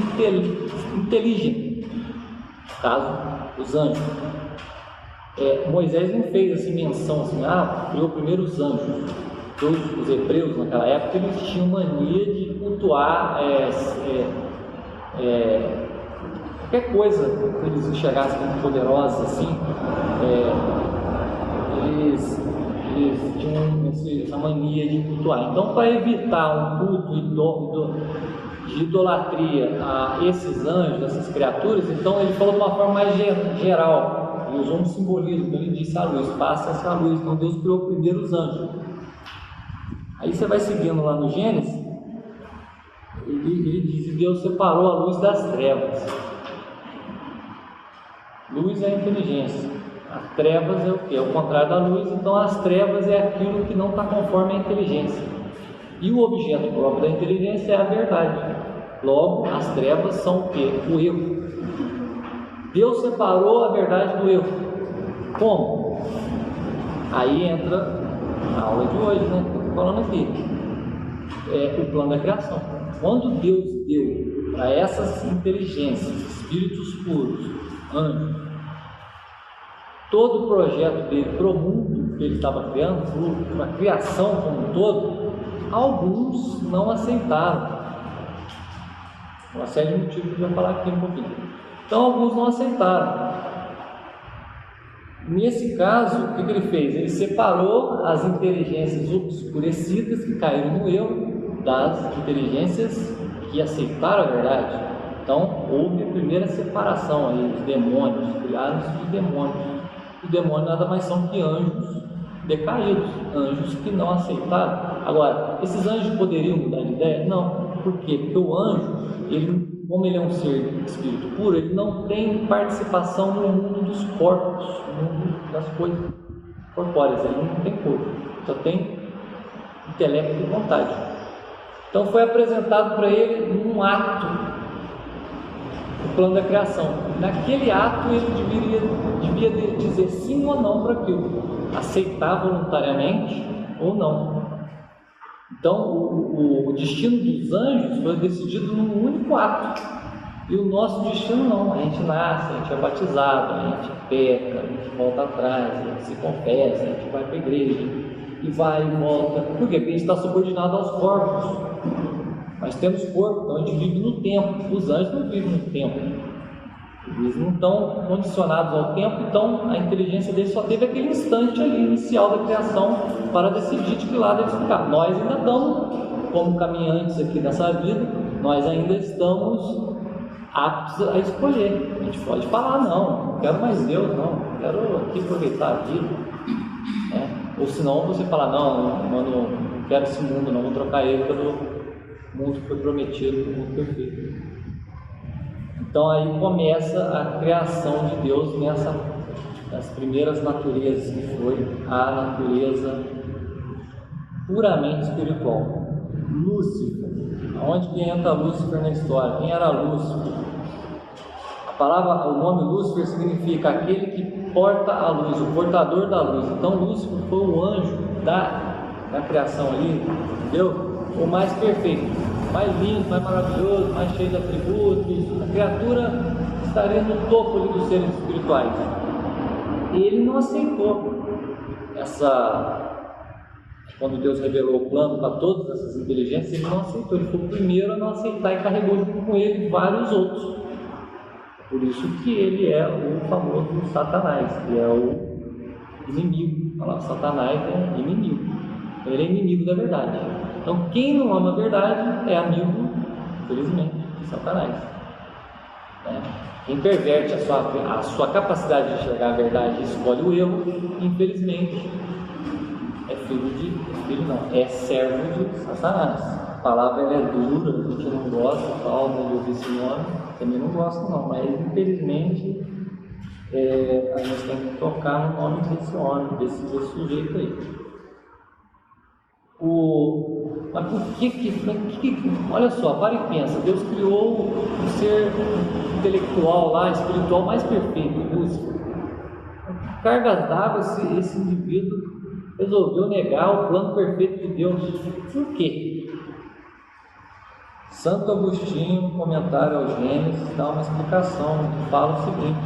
inteligem, no caso, os anjos. Moisés não fez assim menção assim, criou primeiro os anjos. Todos os hebreus naquela época eles tinham mania de cultuar qualquer coisa que eles enxergassem como poderosa assim, eles tinham essa mania de cultuar. Então, para evitar um culto de idolatria a esses anjos, essas criaturas, então ele falou de uma forma mais geral, ele usou um simbolismo. Ele disse a luz, faça-se a luz. Então Deus criou primeiro os anjos. Aí você vai seguindo lá no Gênesis, ele diz que Deus separou a luz das trevas. Luz é a inteligência, as trevas é o que? É o contrário da luz. Então as trevas é aquilo que não está conforme a inteligência, e o objeto próprio da inteligência é a verdade. Logo, as trevas são o que? O erro. Deus separou a verdade do erro. Como? Aí entra a aula de hoje, né? Que eu estou falando aqui, o plano da criação. Quando Deus deu para essas inteligências, espíritos puros, anjos, todo o projeto dele para o mundo que ele estava criando, para a criação como um todo, alguns não aceitaram. Uma série de motivos que eu vou falar aqui um pouquinho. Então alguns não aceitaram. Nesse caso, o que ele fez? Ele separou as inteligências obscurecidas que caíram no erro das inteligências que aceitaram a verdade. Então houve a primeira separação aí, os demônios, criaram-se os demônios. Os demônios nada mais são que anjos decaídos, anjos que não aceitaram. Agora, esses anjos poderiam mudar de ideia? Não. Por quê? Porque o anjo, como ele é um ser de espírito puro, ele não tem participação no mundo dos corpos, no mundo das coisas corpóreas. Ele não tem corpo, só tem intelecto e vontade. Então foi apresentado para ele um ato, o plano da criação. Naquele ato ele devia dizer sim ou não para aquilo, aceitar voluntariamente ou não. Então o destino dos anjos foi decidido num único ato, e o nosso destino não. A gente nasce, a gente é batizado, a gente peca, a gente volta atrás, a gente se confessa, a gente vai para a igreja e vai e volta. Por quê? Porque a gente está subordinado aos corpos. Nós temos corpo, então a gente vive no tempo. Os anjos não vivem no tempo, eles não estão condicionados ao tempo. Então a inteligência deles só teve aquele instante ali inicial da criação para decidir de que lado eles ficaram. Nós ainda estamos como caminhantes aqui nessa vida, nós ainda estamos aptos a escolher. A gente pode falar: não quero mais Deus, não quero aqui aproveitar a vida, ou senão você fala: não, não quero esse mundo, não vou trocar ele pelo mundo que foi prometido, o mundo perfeito. Então aí começa a criação de Deus das primeiras naturezas, que foi a natureza puramente espiritual. Lúcifer. Aonde que entra Lúcifer na história? Quem era Lúcifer? O nome Lúcifer significa aquele que porta a luz, o portador da luz. Então Lúcifer foi o anjo da criação ali, entendeu? O mais perfeito, mais lindo, mais maravilhoso, mais cheio de atributos. A criatura estaria no topo ali dos seres espirituais. E ele não aceitou quando Deus revelou o plano para todas essas inteligências, ele não aceitou. Ele foi o primeiro a não aceitar e carregou junto com ele vários outros. Por isso que ele é o famoso Satanás, que é o inimigo. Falar Satanás é inimigo. Ele é inimigo da verdade. Então quem não ama a verdade é amigo, infelizmente, de Satanás. Quem perverte a sua capacidade de enxergar a verdade e escolhe o erro, infelizmente, é servo de Satanás. A palavra é dura, a gente não gosta, tal, de ouvir esse nome, também não gosto não, mas infelizmente a gente tem que tocar no nome desse homem, desse sujeito aí. Mas por que, olha só, para e pensa, Deus criou um ser intelectual lá, espiritual mais perfeito, Lúcifer. Cargas d'água, esse indivíduo resolveu negar o plano perfeito de Deus. Por quê? Santo Agostinho, comentário ao Gênesis, dá uma explicação, fala o seguinte: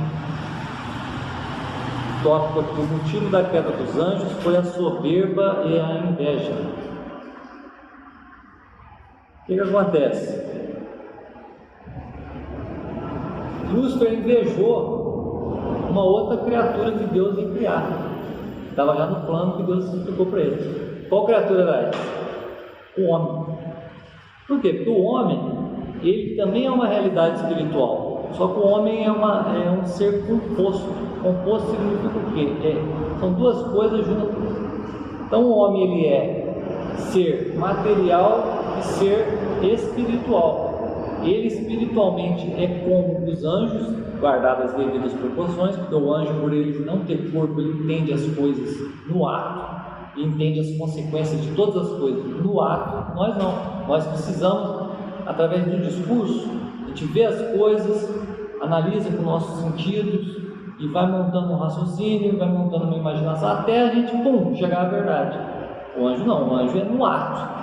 o tópico aqui: o motivo da queda dos anjos foi a soberba e a inveja. O que acontece? Lúcifer invejou uma outra criatura que Deus ia criar. Estava já no plano que Deus explicou para ele. Qual criatura era essa? O homem. Por quê? Porque o homem, ele também é uma realidade espiritual. Só que o homem é um ser composto. Composto significa o quê? São duas coisas juntas. Então o homem, ele é ser material e ser espiritual. Ele espiritualmente é como os anjos, guardadas as devidas proporções, porque o anjo, por ele não ter corpo, ele entende as coisas no ato, e entende as consequências de todas as coisas no ato. Nós não, nós precisamos, através do discurso, a gente vê as coisas, analisa com nossos sentidos e vai montando um raciocínio, vai montando uma imaginação, até a gente, chegar à verdade. O anjo não, o anjo é no ato.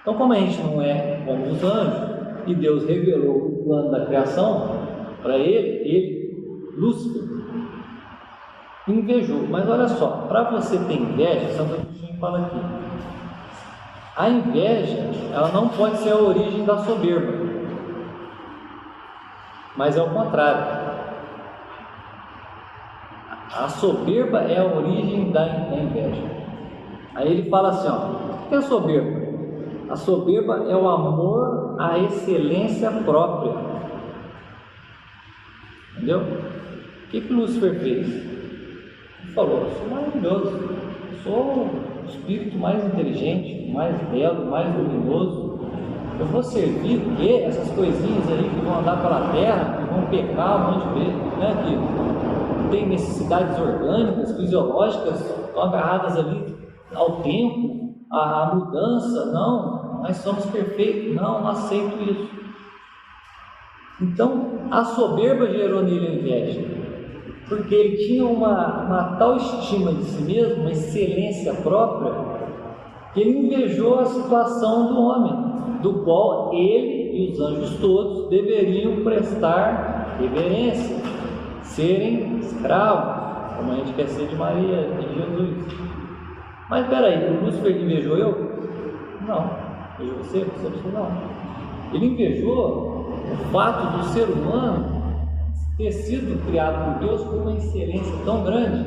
Então, como a gente não é como os anjos, e Deus revelou o plano da criação para ele, Lúcifer, invejou. Mas olha só, para você ter inveja, Santo Agostinho fala aqui, a inveja, ela não pode ser a origem da soberba, mas é o contrário. A soberba é a origem da inveja. Aí ele fala assim, o que é soberba? A soberba é o amor à excelência própria. Entendeu? O que Lúcifer fez? Ele falou: eu sou maravilhoso, eu sou o espírito mais inteligente, mais belo, mais luminoso. Eu vou servir o quê? Essas coisinhas aí que vão andar pela terra, que vão pecar um monte de vezes, né? Que tem necessidades orgânicas, fisiológicas, estão agarradas ali ao tempo, à mudança. Não. nós somos perfeitos, não aceito isso. Então, a soberba gerou nele a inveja, porque ele tinha uma tal estima de si mesmo, uma excelência própria, que ele invejou a situação do homem, do qual ele e os anjos todos deveriam prestar reverência, serem escravos, como a gente quer ser de Maria, de Jesus. Mas peraí, o Lúcifer invejou eu? Não. Invejou você? Você não. Ele invejou o fato do ser humano ter sido criado por Deus com uma excelência tão grande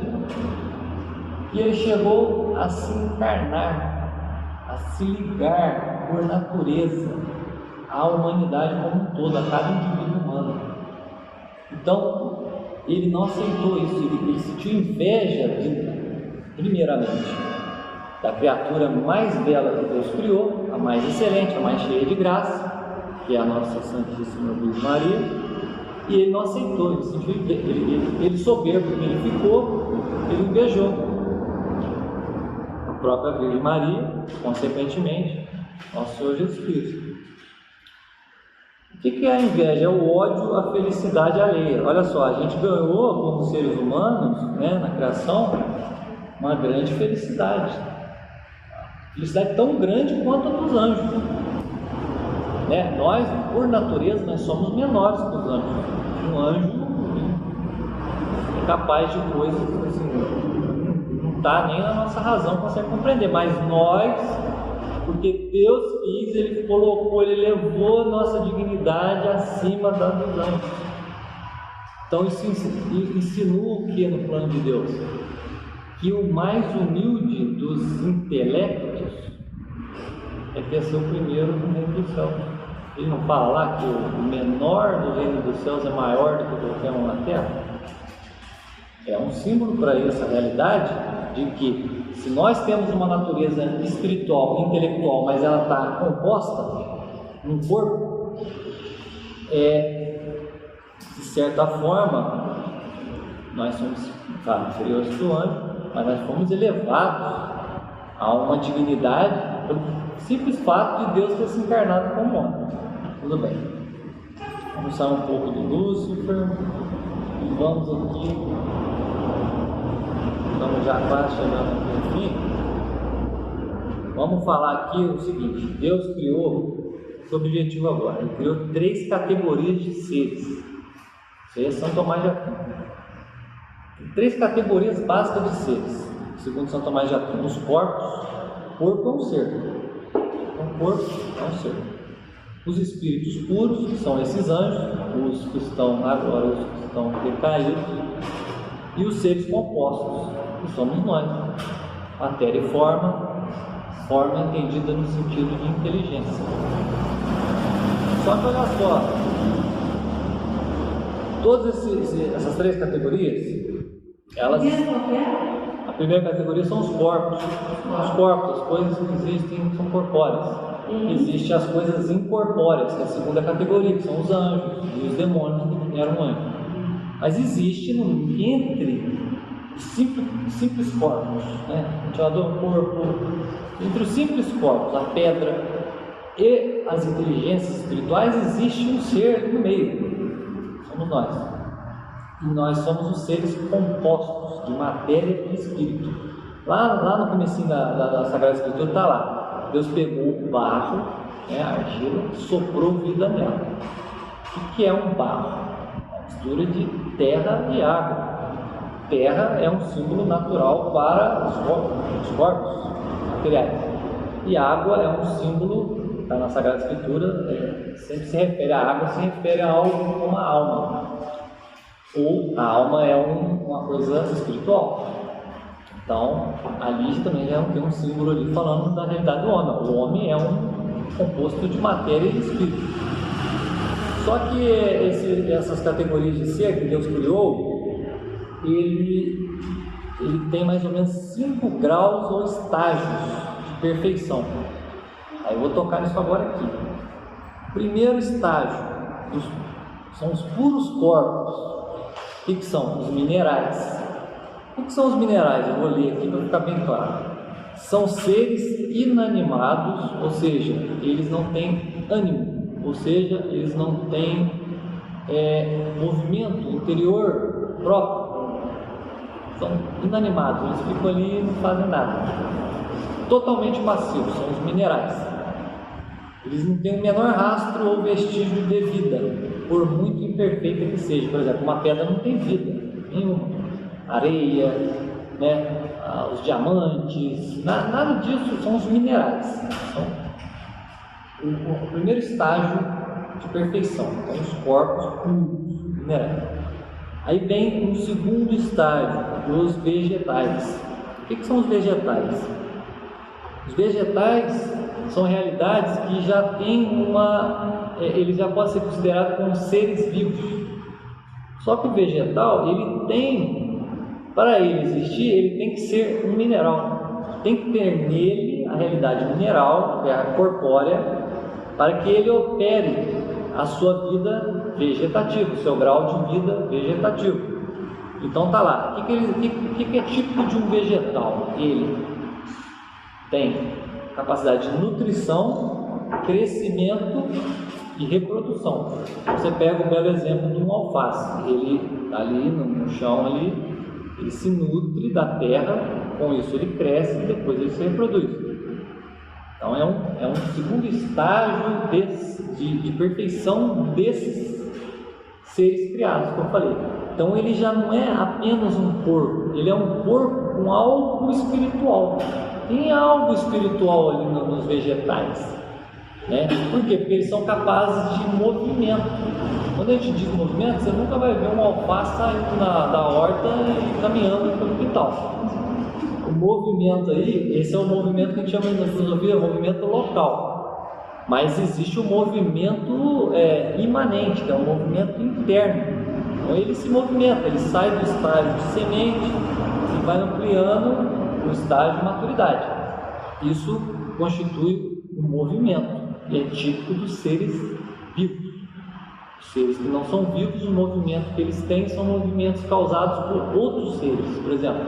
que ele chegou a se encarnar, a se ligar por natureza à humanidade como um todo, a cada indivíduo humano. Então, ele não aceitou isso, ele sentiu inveja, primeiramente, da criatura mais bela que Deus criou, a mais excelente, a mais cheia de graça, que é a nossa Santíssima Virgem Maria, e ele não aceitou, ele sentiu ele soberbo que ele ficou, ele invejou a própria Virgem Maria, consequentemente, nosso Senhor Jesus Cristo. O que é a inveja? É o ódio à felicidade alheia. Olha só, a gente ganhou como seres humanos, né, na criação, uma grande felicidade. Felicidade tão grande quanto a dos anjos. Né? Nós, por natureza, nós somos menores que os anjos. Um anjo é capaz de coisas assim, não está nem na nossa razão consegue compreender, mas nós, porque Deus quis, Ele colocou, Ele levou a nossa dignidade acima da dos anjos. Então isso insinua o que no plano de Deus? Que o mais humilde dos intelectos é que é ser o primeiro no reino dos céus. Ele não fala lá que o menor do reino dos céus é maior do que qualquer um na terra? É um símbolo para essa realidade de que, se nós temos uma natureza espiritual, intelectual, mas ela está composta num corpo, de certa forma, nós somos, claro, inferiores do anjo, mas nós fomos elevados a uma dignidade pelo simples fato de Deus ter se encarnado como homem. Tudo bem. Vamos sair um pouco do Lúcifer e vamos aqui. Estamos já quase chegando no fim. Vamos falar aqui o seguinte: Deus criou, esse objetivo agora, Ele criou 3 categorias de seres. Isso aí é São Tomás de Aquino. 3 categorias básicas de seres, segundo São Tomás de Aquino. Os corpos, corpo é um ser. O corpo é um ser. Os espíritos puros, que são esses anjos, os que estão agora, os que estão decaídos, e os seres compostos, que somos nós. Matéria e forma entendida no sentido de inteligência. Só que olha só, todas essas 3 categorias, elas... A primeira categoria são os corpos. Os corpos, as coisas que existem, são corpóreas. Existem as coisas incorpóreas, que é a segunda categoria, que são os anjos e os demônios que eram anjos. Mas existe entre os simples corpos, né? O ventilador, o corpo, entre os simples corpos, a pedra e as inteligências espirituais, existe um ser ali no meio. Somos nós. E nós somos os seres compostos de matéria e espírito. Lá no comecinho da Sagrada Escritura está lá. Deus pegou o barro, né, a argila, soprou vida nela. O que é um barro? É uma mistura de terra e água. Terra é um símbolo natural para os corpos materiais. E água é um símbolo, está na Sagrada Escritura, sempre se refere à água, se refere a algo como a alma. Ou a alma é uma coisa espiritual. Então, ali também já tem um símbolo ali falando da realidade do homem. O homem é um composto de matéria e espírito. Só que essas categorias de ser que Deus criou, ele tem mais ou menos 5 graus ou estágios de perfeição. Aí eu vou tocar nisso agora aqui. Primeiro estágio são os puros corpos. O que são? Os minerais. O que são os minerais? Eu vou ler aqui para ficar bem claro. são seres inanimados, ou seja, eles não têm ânimo, ou seja, eles não têm movimento interior próprio, são inanimados, eles ficam ali e não fazem nada, totalmente macios, são os minerais. Eles não têm o menor rastro ou vestígio de vida, por muito imperfeita que seja. Por exemplo, uma pedra não tem vida nenhuma, areia, né? Os diamantes, nada disso, são os minerais. São o primeiro estágio de perfeição, são os corpos puros, minerais. Aí vem um segundo estágio, os vegetais. O que são os vegetais? Os vegetais são realidades que já têm eles já podem ser considerados como seres vivos. Só que o vegetal, ele tem, para ele existir, ele tem que ser um mineral. Tem que ter nele a realidade mineral, que é a corpórea, para que ele opere a sua vida vegetativa, o seu grau de vida vegetativo. Então tá lá. O que é típico de um vegetal? Ele tem capacidade de nutrição, crescimento e reprodução. Você pega o belo exemplo de um alface. Ele ali no chão ali, ele se nutre da terra, com isso ele cresce e depois ele se reproduz. Então é um segundo estágio de perfeição desses seres criados que eu falei. Então ele já não é apenas um corpo, ele é um corpo com algo espiritual. Tem algo espiritual ali nos vegetais, né? Por quê? Porque eles são capazes de movimento. Quando a gente diz movimento, você nunca vai ver um alface saindo da horta e caminhando pelo quintal. O movimento aí, esse é o movimento que a gente chama na filosofia, movimento local. Mas existe um movimento imanente, que é um movimento interno. Então ele se movimenta, ele sai do estágio de semente e vai ampliando o estágio de maturidade. Isso constitui um movimento e é típico dos seres vivos. Os seres que não são vivos, o movimento que eles têm são movimentos causados por outros seres. Por exemplo,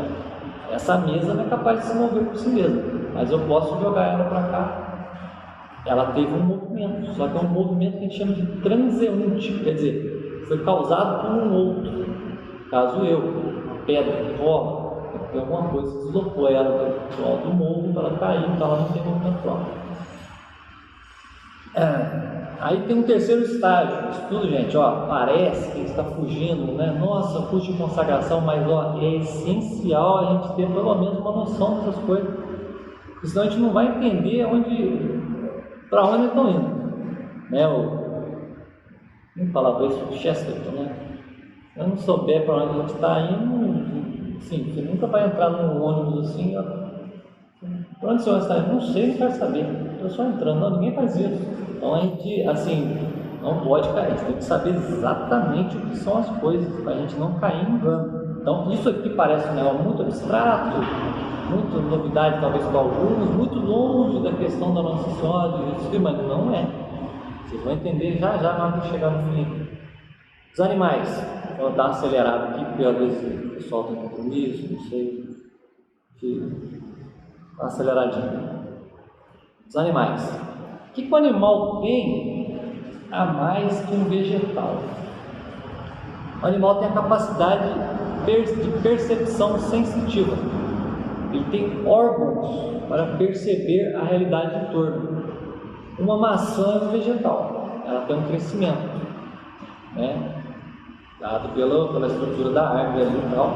essa mesa não é capaz de se mover por si mesma, mas eu posso jogar ela para cá. Ela teve um movimento, só que é um movimento que a gente chama de transeunte, quer dizer, foi causado por um outro. Caso a pedra que rola, porque alguma coisa se deslocou ela do alto do morro para ela cair, então ela não tem movimento próprio. Aí tem um terceiro estágio, isso tudo, gente, parece que está fugindo, né? Nossa, fuge de consagração, mas é essencial a gente ter pelo menos uma noção dessas coisas, porque senão a gente não vai entender para onde estão indo, né? Como falava isso, Chesterton, né? Se eu não souber para onde a gente está indo, sim, você nunca vai entrar num ônibus assim, para onde você está indo? Não sei, não quero saber, estou só entrando, não, ninguém faz isso. Então a gente, assim, não pode cair, a gente tem que saber exatamente o que são as coisas, para a gente não cair em engano. Então isso aqui parece um negócio muito abstrato, muita novidade talvez para alguns, muito longe da questão da Nossa Senhora de Jesus, mas não é. Vocês vão entender já na hora de chegar no fim. Os animais, vou dar acelerado aqui, porque às vezes o pessoal tem compromisso, não sei, dá aceleradinho. Os animais. O que o animal tem a mais que um vegetal? O animal tem a capacidade de percepção sensitiva. Ele tem órgãos para perceber a realidade em torno. Uma maçã é um vegetal, ela tem um crescimento, né? Dado pela estrutura da árvore ali e tal.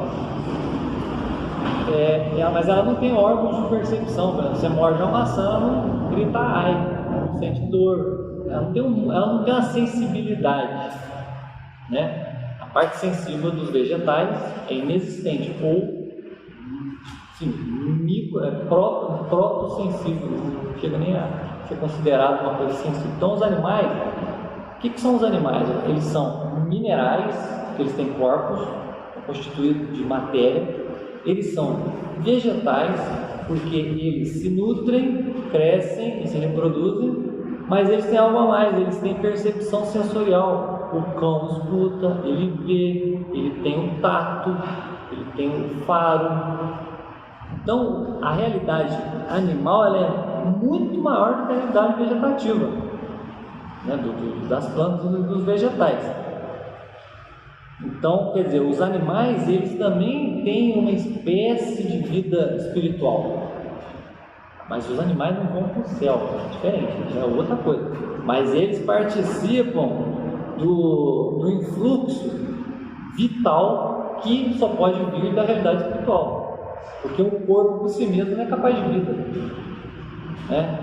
Mas ela não tem órgãos de percepção. Por exemplo, você morde uma maçã, ela não grita ai, não sente dor, ela não tem uma sensibilidade, né? A parte sensível dos vegetais é inexistente ou proto-sensível, não chega nem a ser considerado uma coisa sensível. Então os animais, o que são os animais? Eles são minerais, eles têm corpos constituídos de matéria. Eles são vegetais, porque eles se nutrem, crescem e se reproduzem, mas eles têm algo a mais, eles têm percepção sensorial. O cão escuta, ele vê, ele tem o tato, ele tem o faro. Então, a realidade animal ela é muito maior do que a realidade vegetativa, né? Das plantas e dos vegetais. Então, quer dizer, os animais, eles também têm uma espécie de vida espiritual. Mas os animais não vão para o céu, é diferente, já é outra coisa. Mas eles participam do influxo vital que só pode vir da realidade espiritual. Porque o corpo por si mesmo não é capaz de vida, né?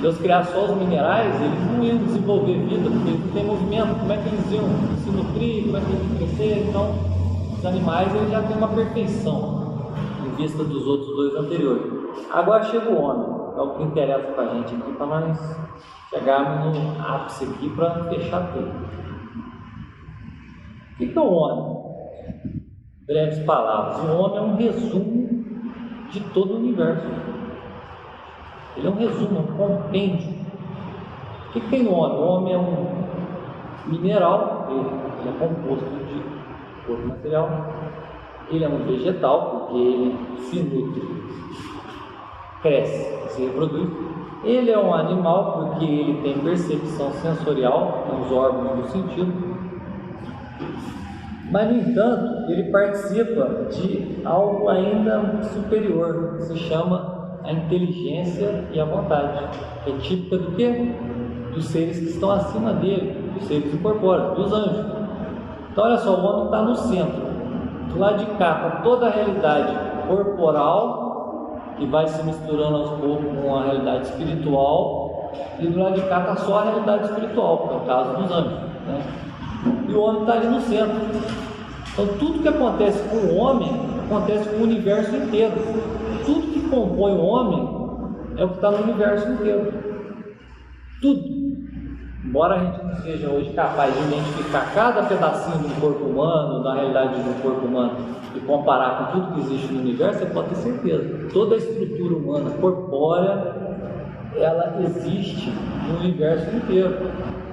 Deus criar só os minerais, eles não iam desenvolver vida, porque eles não têm movimento. Como é que eles iam se nutrir, como é que eles iam crescer? Então, os animais eles já têm uma perfeição em vista dos outros dois anteriores. Agora chega o homem, é o que interessa para a gente aqui, para nós chegarmos no ápice aqui para fechar tudo. O que é o homem? Breves palavras. O homem é um resumo de todo o universo. Ele é um resumo, um compêndio. O que tem no homem? O homem é um mineral, ele é composto de corpo material. Ele é um vegetal, porque ele se nutre, cresce, se reproduz. Ele é um animal, porque ele tem percepção sensorial, tem os órgãos do sentido. Mas, no entanto, ele participa de algo ainda superior, que se chama a inteligência e a vontade. É típica do quê? Dos seres que estão acima dele, dos seres incorpóreos, dos anjos. Então, olha só, o homem está no centro. Do lado de cá, com toda a realidade corporal, que vai se misturando aos poucos com a realidade espiritual, e do lado de cá está só a realidade espiritual, que é o caso dos anjos, né? E o homem está ali no centro. Então, tudo que acontece com o homem acontece com o universo inteiro. Tudo que compõe o homem é o que está no universo inteiro. Tudo. Embora a gente não seja hoje capaz de identificar cada pedacinho do corpo humano, da realidade do corpo humano, e comparar com tudo que existe no universo, você pode ter certeza. Toda a estrutura humana corpórea, ela existe no universo inteiro.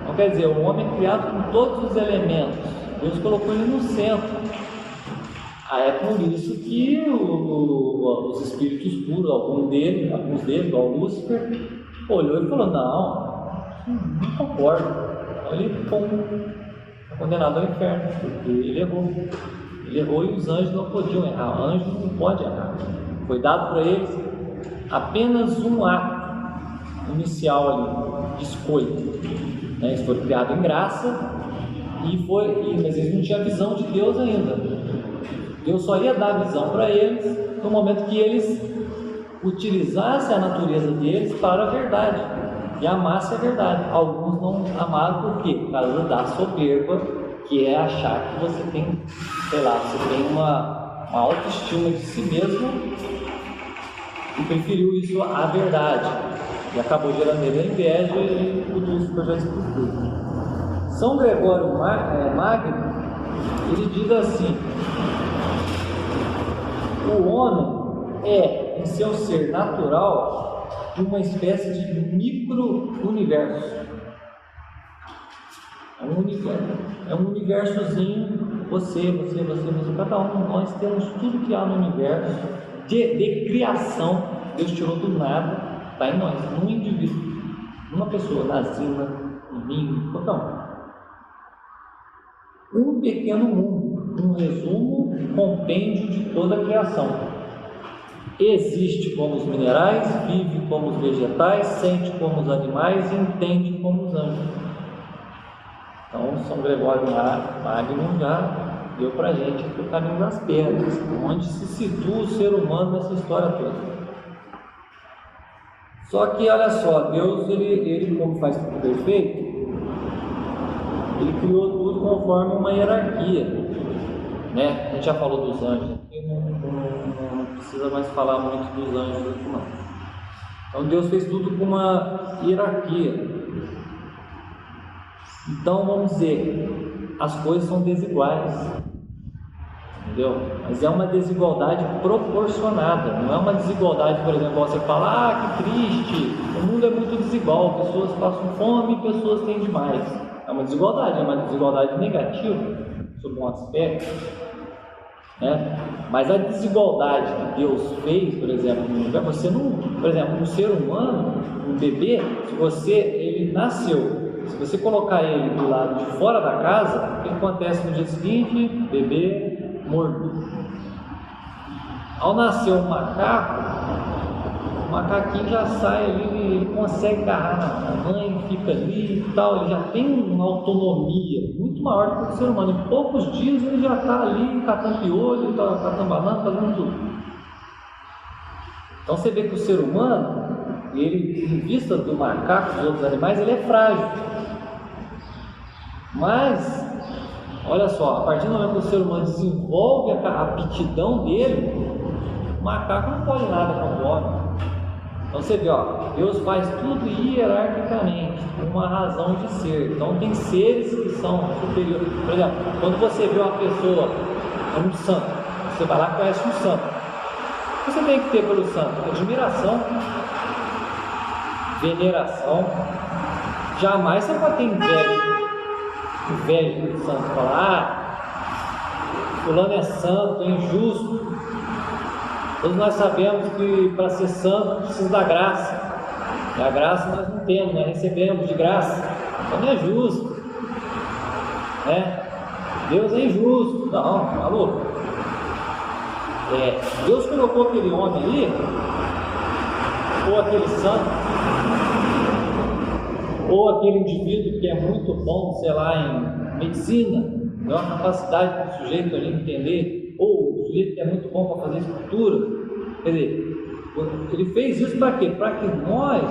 Então, quer dizer, o homem é criado com todos os elementos. Deus colocou ele no centro. É por isso que os espíritos puros, alguns deles, igual Lúcifer, olhou e falou: não concordo. Então ele foi condenado ao inferno, porque ele errou. Ele errou e os anjos não podiam errar. O anjo não pode errar. Foi dado para eles apenas um ato inicial ali, de escolha. Eles foram criados em graça, mas eles não tinham visão de Deus ainda. Deus só ia dar visão para eles no momento que eles utilizassem a natureza deles para a verdade e amassem a verdade. Alguns não amaram por quê? Por causa da soberba, que é achar que você tem, você tem uma autoestima de si mesmo e preferiu isso à verdade. E acabou gerando nele a inveja e tudo isso que eu já expliquei. São Gregório Magno, ele diz assim: o homem é, em seu ser natural, uma espécie de micro-universo. É um universozinho, você, cada um. Nós temos tudo que há no universo de criação. Deus tirou do nada, está em nós, num indivíduo, numa pessoa, na zina, no mim, qualquer um pequeno mundo, um resumo, compêndio de toda a criação. Existe como os minerais, vive como os vegetais, sente como os animais e entende como os anjos. Então, São Gregório Magno já deu para a gente o caminho das pedras, onde se situa o ser humano nessa história toda. Só que, olha só, Deus, ele como faz tudo perfeito, ele criou tudo conforme uma hierarquia, né? A gente já falou dos anjos aqui, não precisa mais falar muito dos anjos aqui, não. Então Deus fez tudo com uma hierarquia. Então, vamos dizer, as coisas são desiguais, entendeu? Mas é uma desigualdade proporcionada, não é uma desigualdade, por exemplo, você fala: que triste, o mundo é muito desigual, pessoas passam fome e pessoas têm demais. É uma desigualdade negativa, sob um aspecto. né? Mas a desigualdade que Deus fez, por exemplo, você não, por exemplo, um ser humano, um bebê, se ele nasceu, se você colocar ele do lado de fora da casa, o que acontece no dia seguinte? Bebê morto. Ao nascer um macaco, o macaquinho já sai ali, ele consegue agarrar na mãe, fica ali e tal, ele já tem uma autonomia muito maior do que o ser humano. Em poucos dias ele já está ali catando piolho, catando banana, fazendo tudo. Então você vê que o ser humano, ele, em vista do macaco e dos outros animais, ele é frágil. Mas, olha só, a partir do momento que o ser humano desenvolve a aptidão dele, o macaco não pode nada contra o homem. Então você vê, ó, Deus faz tudo hierarquicamente, por uma razão de ser. Então tem seres que são superiores. Por exemplo, quando você vê uma pessoa, um santo, você vai lá e conhece um santo. O que você tem que ter pelo santo? Admiração, veneração. Jamais você pode ter inveja do santo. Falar, fulano é santo, é injusto. Todos nós sabemos que para ser santo precisa da graça. E a graça nós não temos, nós recebemos de graça. Então não é justo, né? Deus é injusto. Não, falou. Deus colocou aquele homem ali, ou aquele santo, ou aquele indivíduo que é muito bom, sei lá, em medicina, tem uma capacidade do sujeito ali entender, ou o sujeito que é muito bom para fazer escultura. Quer dizer, ele fez isso para quê? Para que nós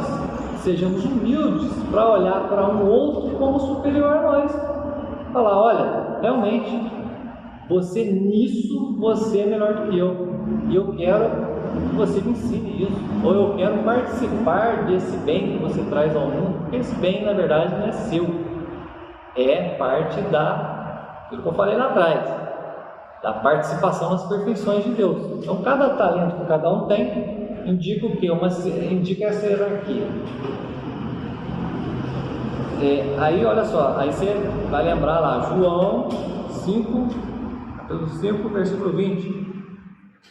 sejamos humildes, para olhar para um outro como superior a nós. Falar, olha, realmente, você nisso, você é melhor do que eu. E eu quero que você me ensine isso. Ou eu quero participar desse bem que você traz ao mundo, porque esse bem, na verdade, não é seu. É parte do que eu falei lá atrás, da participação nas perfeições de Deus. Então, cada talento que cada um tem indica o quê? Indica essa hierarquia. Aí, olha só, aí você vai lembrar lá, João 5, capítulo 5, versículo 20.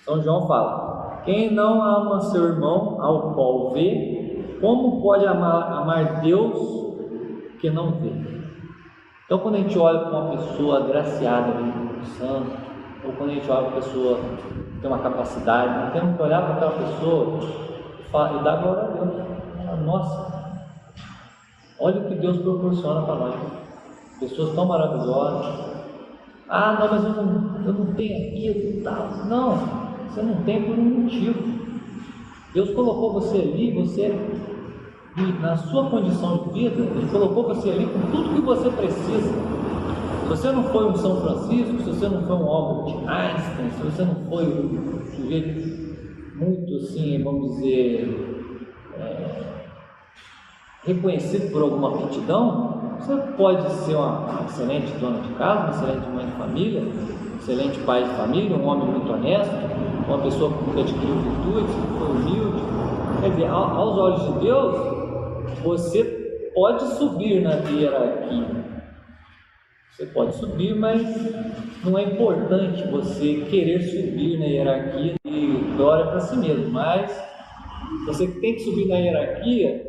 São João fala: quem não ama seu irmão, ao qual vê, como pode amar Deus que não vê? Então, quando a gente olha para uma pessoa agraciada do santo, ou quando a gente olha para uma pessoa que tem uma capacidade, nós temos que olhar para aquela pessoa e dar glória a Deus. Nossa, olha o que Deus proporciona para nós. Pessoas tão maravilhosas. Ah, não, mas eu não tenho aquilo e tal. Não, você não tem por um motivo. Deus colocou você ali, na sua condição de vida, Ele colocou você ali com tudo que você precisa. Se você não foi um São Francisco, se você não foi um Albert Einstein, se você não foi um sujeito muito assim, vamos dizer, reconhecido por alguma aptidão, você pode ser uma excelente dona de casa, uma excelente mãe de família, um excelente pai de família, um homem muito honesto, uma pessoa que adquiriu virtudes, que foi humilde. Quer dizer, aos olhos de Deus, você pode subir na hierarquia. Você pode subir, mas não é importante você querer subir na hierarquia e glória para si mesmo. Mas você tem que subir na hierarquia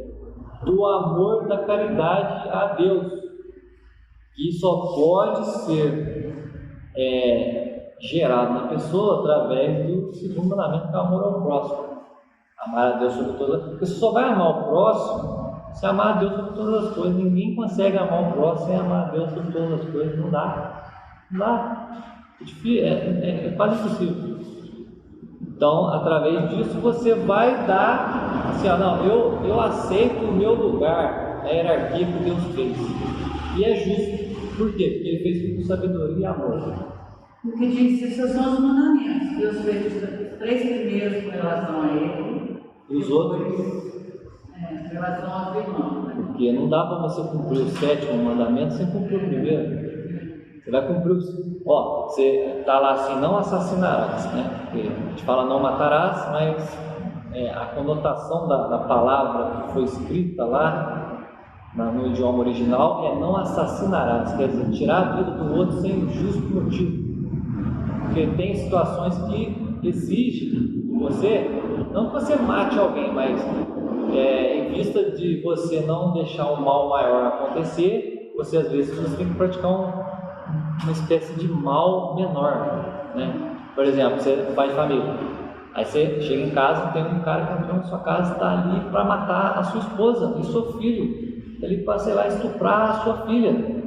do amor, da caridade a Deus. E só pode ser gerado na pessoa através do segundo mandamento, que é o amor ao próximo. Amar a Deus sobre todas as coisas. Porque você só vai amar o próximo se amar a Deus sobre todas as coisas. Ninguém consegue amar o próximo sem amar a Deus sobre todas as coisas. Não dá. Não dá. É quase impossível. Então, através disso, você vai dar assim, ó, não, eu aceito o meu lugar na hierarquia que Deus fez. E é justo. Por quê? Porque Ele fez com sabedoria e amor. Porque diz que esses são os mandamentos. Deus fez os 3 primeiros com relação a Ele. E os outros? Com relação aos irmãos. Né? Porque não dá para você cumprir o 7º mandamento sem cumprir o primeiro. Você vai cumprir você está lá assim, não assassinarás, né? Porque a gente fala não matarás, mas a conotação da palavra que foi escrita lá no idioma original é não assassinarás, quer dizer, tirar a vida do outro sem justo motivo. Porque tem situações que exigem de você, não que você mate alguém, mas em vista de você não deixar um mal maior acontecer, você às vezes você tem que praticar uma espécie de mal menor, né? Por exemplo, você faz família, aí você chega em casa, tem um cara que entrou na sua casa, está ali para matar a sua esposa e seu filho, está ali para, sei lá, estuprar a sua filha,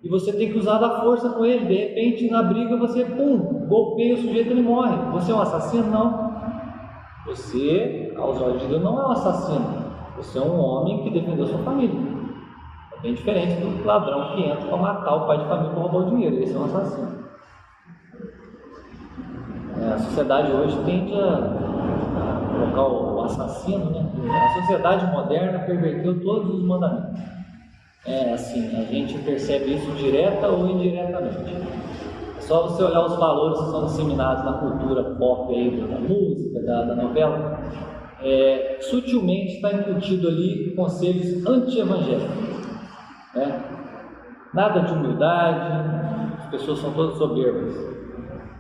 e você tem que usar da força com ele. De repente, na briga, você, golpeia o sujeito e ele morre. Você é um assassino? Não. Você, aos olhos de Deus, não é um assassino. Você é um homem que defendeu sua família. É bem diferente do ladrão que entra para matar o pai de família para roubar o dinheiro. Esse é um assassino. A sociedade hoje tende a colocar o assassino, né? A sociedade moderna perverteu todos os mandamentos. Assim, a gente percebe isso direta ou indiretamente. É só você olhar os valores que são disseminados na cultura pop aí, da música, da novela. Sutilmente está incutido ali conselhos anti-evangélicos, né? Nada de humildade, as pessoas são todas soberbas.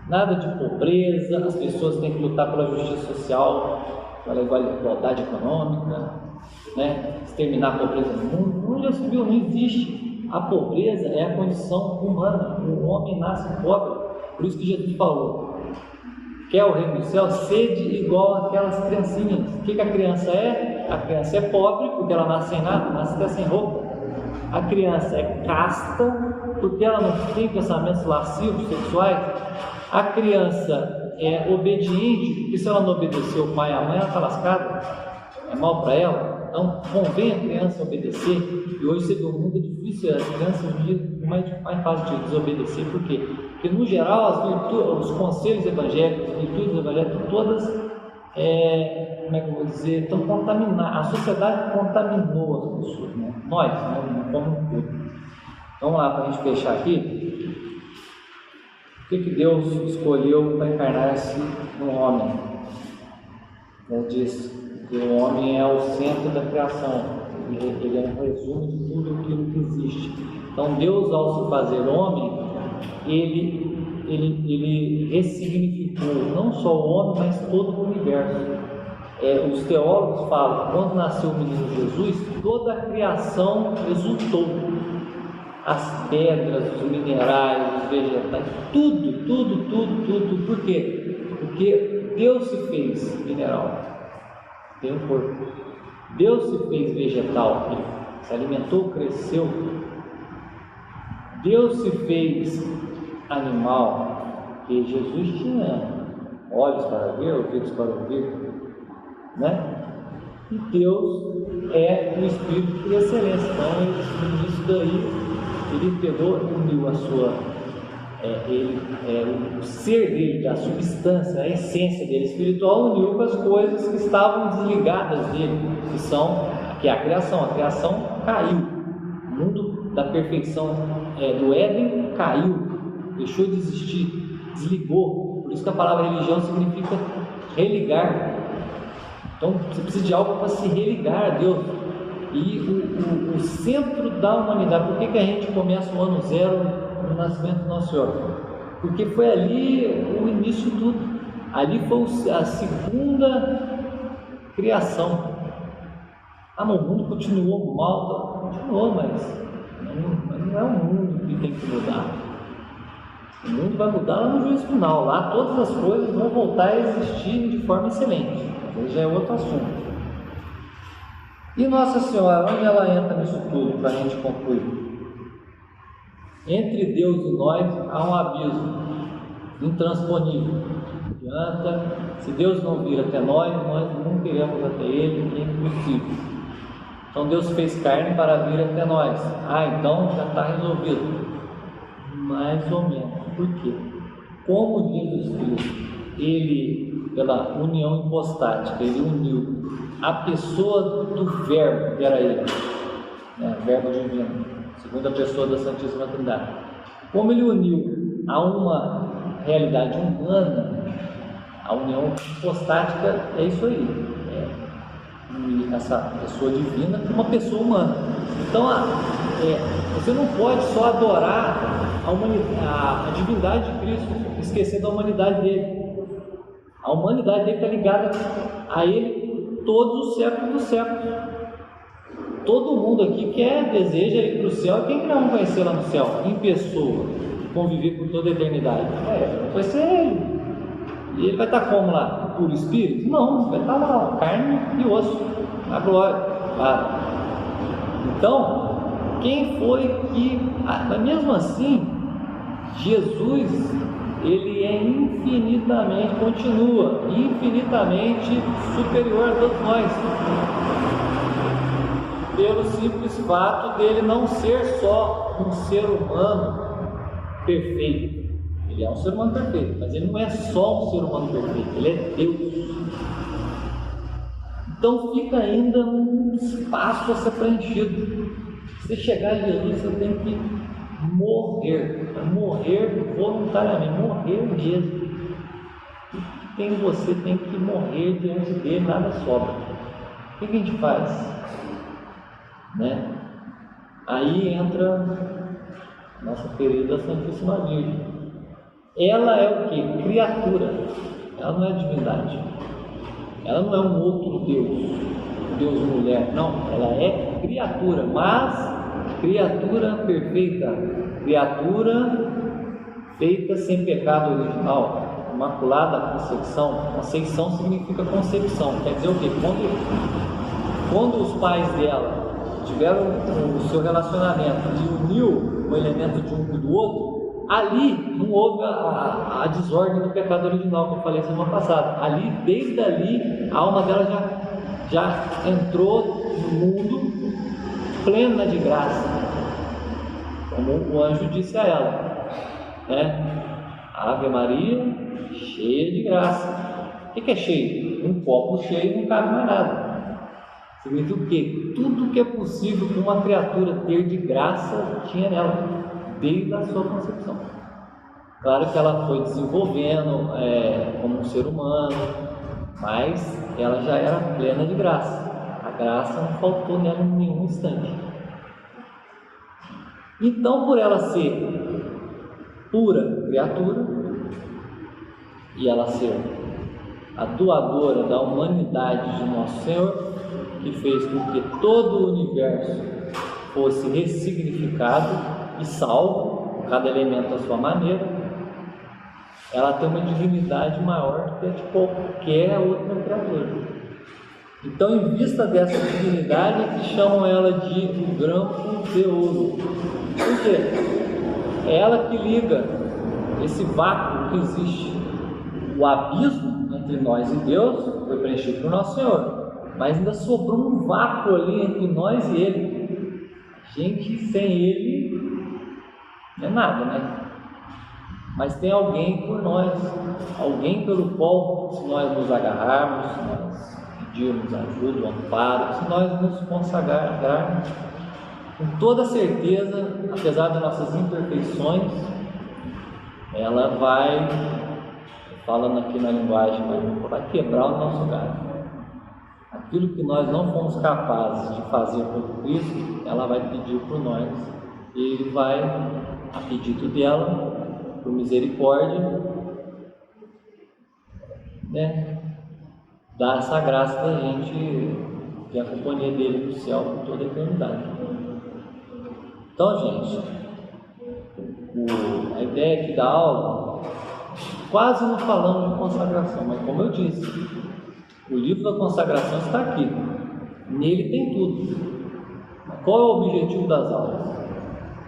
Nada de pobreza, as pessoas têm que lutar pela justiça social, pela igualdade econômica, né? Exterminar a pobreza no mundo. Não já se viu, não existe. A pobreza é a condição humana. O homem nasce pobre. Por isso que Jesus falou: quer o reino do céu? Sede igual aquelas criancinhas. O que a criança é? A criança é pobre porque ela nasce sem nada, nasce até sem roupa. A criança é casta porque ela não tem pensamentos lascivos, sexuais. A criança é obediente porque se ela não obedecer o pai e a mãe, ela está lascada. É mal para ela. Então, convém a criança obedecer. E hoje você vê o mundo é difícil, as crianças mais fácil de desobedecer. Por quê? Porque, no geral, as virtudes, os conselhos evangélicos, as virtudes evangélicas, todas, como é que eu vou dizer, estão contaminadas. A sociedade contaminou as pessoas, né? Nós, né? Como um todo. Vamos lá, para a gente fechar aqui. O que Deus escolheu para encarnar-se no homem? Ele disse que o homem é o centro da criação, ele é um resumo de tudo aquilo que existe. Então Deus, ao se fazer homem, ele ressignificou não só o homem, mas todo o universo. Os teólogos falam que quando nasceu o menino Jesus, toda a criação exultou. As pedras, os minerais, os vegetais, tudo. Por quê? Porque Deus se fez mineral, tem um corpo. Deus se fez vegetal, ele se alimentou, cresceu. Deus se fez animal, porque Jesus tinha olhos para ver, ouvidos para ouvir, né? E Deus é o Espírito por excelência. Então, isso daí, ele pegou e uniu a sua, o ser dele, a substância, a essência dele espiritual, uniu com as coisas que estavam desligadas dele, que é a criação. A criação caiu, o mundo da perfeição do Éden caiu, deixou de existir, desligou. Por isso que a palavra religião significa religar. Então você precisa de algo para se religar a Deus. E o centro da humanidade, por que a gente começa o ano zero no nascimento do Nosso Senhor? Porque foi ali o início de tudo. Ali foi a segunda criação. Mas o mundo continuou mal, continuou, mas não é o mundo que tem que mudar. O mundo vai mudar lá no juízo final. Lá todas as coisas vão voltar a existir de forma excelente. Esse já é outro assunto. E Nossa Senhora, onde ela entra nisso tudo, para a gente concluir? Entre Deus e nós há um abismo intransponível. Não adianta, se Deus não vir até nós não iremos até Ele, é impossível. Então Deus fez carne para vir até nós. Então já está resolvido. Mais ou menos. Por quê? Como Jesus Cristo, Ele, pela união hipostática, Ele uniu a pessoa do Verbo, que era Ele, Verbo divino, segunda pessoa da Santíssima Trindade. Como Ele uniu a uma realidade humana, a união hipostática é isso aí, unir essa pessoa divina com uma pessoa humana. Então Você não pode só adorar a divindade de Cristo, esquecer da humanidade dele. A humanidade dele está ligada a ele todos os séculos dos séculos. Todo mundo aqui deseja ir para o céu. Quem que nós vamos conhecer lá no céu? Em pessoa, conviver por toda a eternidade. Vai ser ele. E ele vai estar como lá? Por espírito? Não, vai estar lá, carne e osso, na glória. Então, quem foi que... Mas mesmo assim, Jesus, ele é infinitamente, continua infinitamente superior a todos nós, pelo simples fato dele não ser só um ser humano perfeito. Ele é um ser humano perfeito, mas ele não é só um ser humano perfeito, ele é Deus. Então fica ainda um espaço a ser preenchido. Se você chegar a Jesus, você tem que morrer voluntariamente, morrer mesmo. Você tem que morrer diante dele, nada sobra. O que a gente faz? Aí entra nossa querida Santíssima Virgem. Ela é o que? Criatura. Ela não é divindade. Ela não é um outro Deus mulher. Não, ela é criatura, mas criatura perfeita, criatura feita sem pecado original, imaculada conceição. Conceição significa concepção. Quer dizer o quê? Quando os pais dela tiveram o seu relacionamento e uniu o elemento de um com o outro, ali não houve a desordem do pecado original que eu falei semana passada. Ali, desde ali, a alma dela já entrou no mundo plena de graça, como o anjo disse a ela, Ave Maria, cheia de graça. O que é cheio? Um copo cheio não cabe mais nada. Significa o quê? Tudo que é possível para uma criatura ter de graça tinha nela, desde a sua concepção. Claro que ela foi desenvolvendo como um ser humano, mas ela já era plena de graça. A graça não faltou nela em nenhum instante. Então, por ela ser pura criatura e ela ser a doadora da humanidade de Nosso Senhor, que fez com que todo o universo fosse ressignificado e salvo, cada elemento à sua maneira, ela tem uma divinidade maior do que a de qualquer outra criatura. Então, em vista dessa divinidade, é que chamam ela de o grampo de ouro. Por quê? É ela que liga esse vácuo que existe. O abismo entre nós e Deus foi preenchido por Nosso Senhor, mas ainda sobrou um vácuo ali entre nós e Ele. Gente, sem Ele não é nada, Mas tem alguém por nós, alguém pelo qual, se nós nos agarrarmos, se nós pedirmos ajuda, amparo, se nós nos consagrarmos, com toda certeza, apesar das nossas imperfeições, ela vai, falando aqui na linguagem, vai quebrar o nosso galho. Aquilo que nós não fomos capazes de fazer por Cristo, ela vai pedir por nós, e Ele vai, a pedido dela, por misericórdia, dar essa graça da gente ter a companhia dele no céu por toda a eternidade. Então, gente, a ideia aqui da aula, quase não falamos de consagração, mas como eu disse, o livro da consagração está aqui, nele tem tudo. Qual é o objetivo das aulas?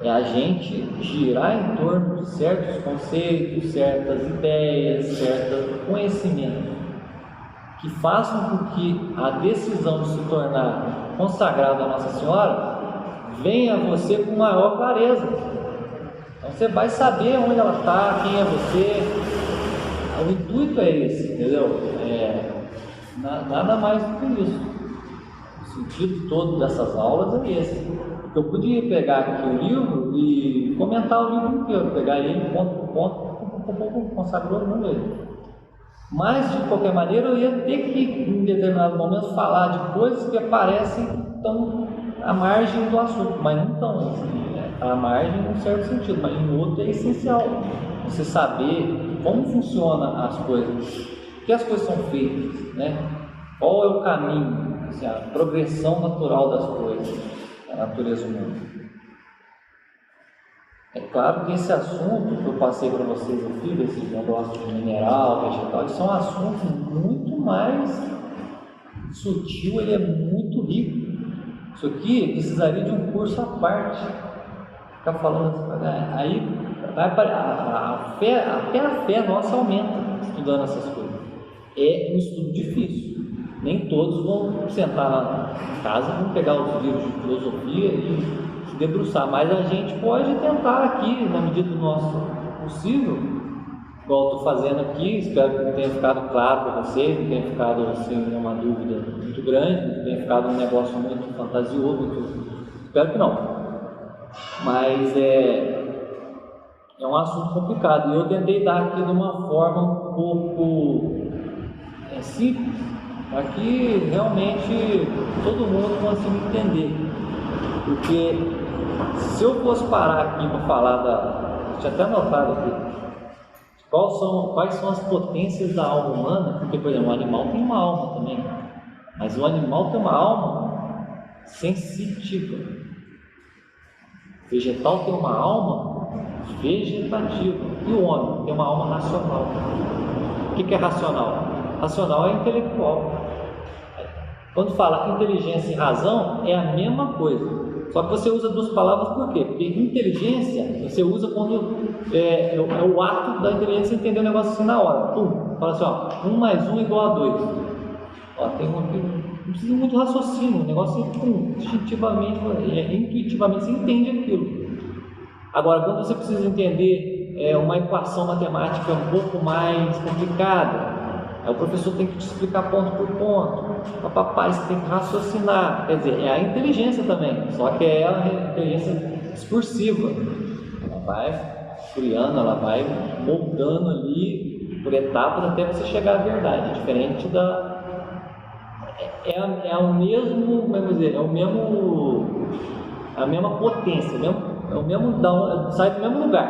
É a gente girar em torno de certos conceitos, certas ideias, certos conhecimentos que façam com que a decisão de se tornar consagrado a Nossa Senhora venha a você com maior clareza. Então você vai saber onde ela está, quem é você. O intuito é esse, entendeu? Nada mais do que isso. O sentido todo dessas aulas é esse. Eu podia pegar aqui o livro e comentar o livro inteiro, pegar ele ponto por ponto, consagrou no meio. Mas, de qualquer maneira, eu ia ter que, em determinado momento, falar de coisas que parecem tão à margem do assunto, mas não tão assim, à margem em um certo sentido, mas em outro é essencial você saber como funcionam as coisas, que as coisas são feitas, né? Qual é o caminho, assim, a progressão natural das coisas, da natureza humana. É claro que esse assunto que eu passei para vocês aqui, desse negócio de mineral, vegetal, isso é um assunto muito mais sutil, ele é muito rico. Isso aqui precisaria de um curso à parte. Ficar falando assim, aí a fé, até a fé nossa aumenta estudando essas coisas. É um estudo difícil. Nem todos vão sentar lá em casa, vão pegar os livros de filosofia e se debruçar, mas a gente pode tentar aqui, na medida do nosso possível, igual estou fazendo aqui. Espero que tenha ficado claro para vocês, não tenha ficado assim, uma dúvida muito grande, não tenha ficado um negócio muito fantasioso, espero que não. Mas é um assunto complicado e eu tentei dar aqui de uma forma um pouco simples, para que realmente todo mundo consiga entender. Porque se eu fosse parar aqui para falar tinha até anotado aqui, quais são as potências da alma humana, porque, por exemplo, o animal tem uma alma também, mas o animal tem uma alma sensitiva. O vegetal tem uma alma vegetativa. E o homem tem uma alma racional. O que é racional? Racional é intelectual. Quando fala inteligência e razão, é a mesma coisa. Só que você usa duas palavras por quê? Porque inteligência você usa quando é o ato da inteligência entender o negócio assim na hora. Fala assim, ó, 1 mais 1 igual a 2. Ó, tem uma que não precisa muito raciocínio, o negócio é instintivamente, intuitivamente você entende aquilo. Agora, quando você precisa entender uma equação matemática um pouco mais complicada, aí o professor tem que te explicar ponto por ponto. Papai, você tem que raciocinar. Quer dizer, é a inteligência também, só que é a inteligência discursiva. Ela vai criando, ela vai moldando ali por etapas até você chegar à verdade. Diferente da... É o mesmo, como é que eu vou dizer, a mesma potência, sai do mesmo lugar,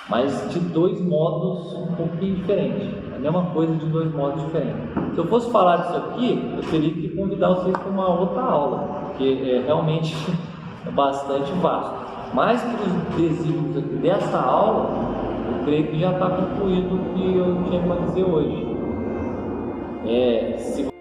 mas de dois modos um pouquinho diferentes. A mesma coisa de dois modos diferentes. Se eu fosse falar disso aqui, eu teria que convidar vocês para uma outra aula, porque realmente é bastante vasto. Mas para os desígnios aqui dessa aula, eu creio que já está concluído o que eu tinha para dizer hoje. Se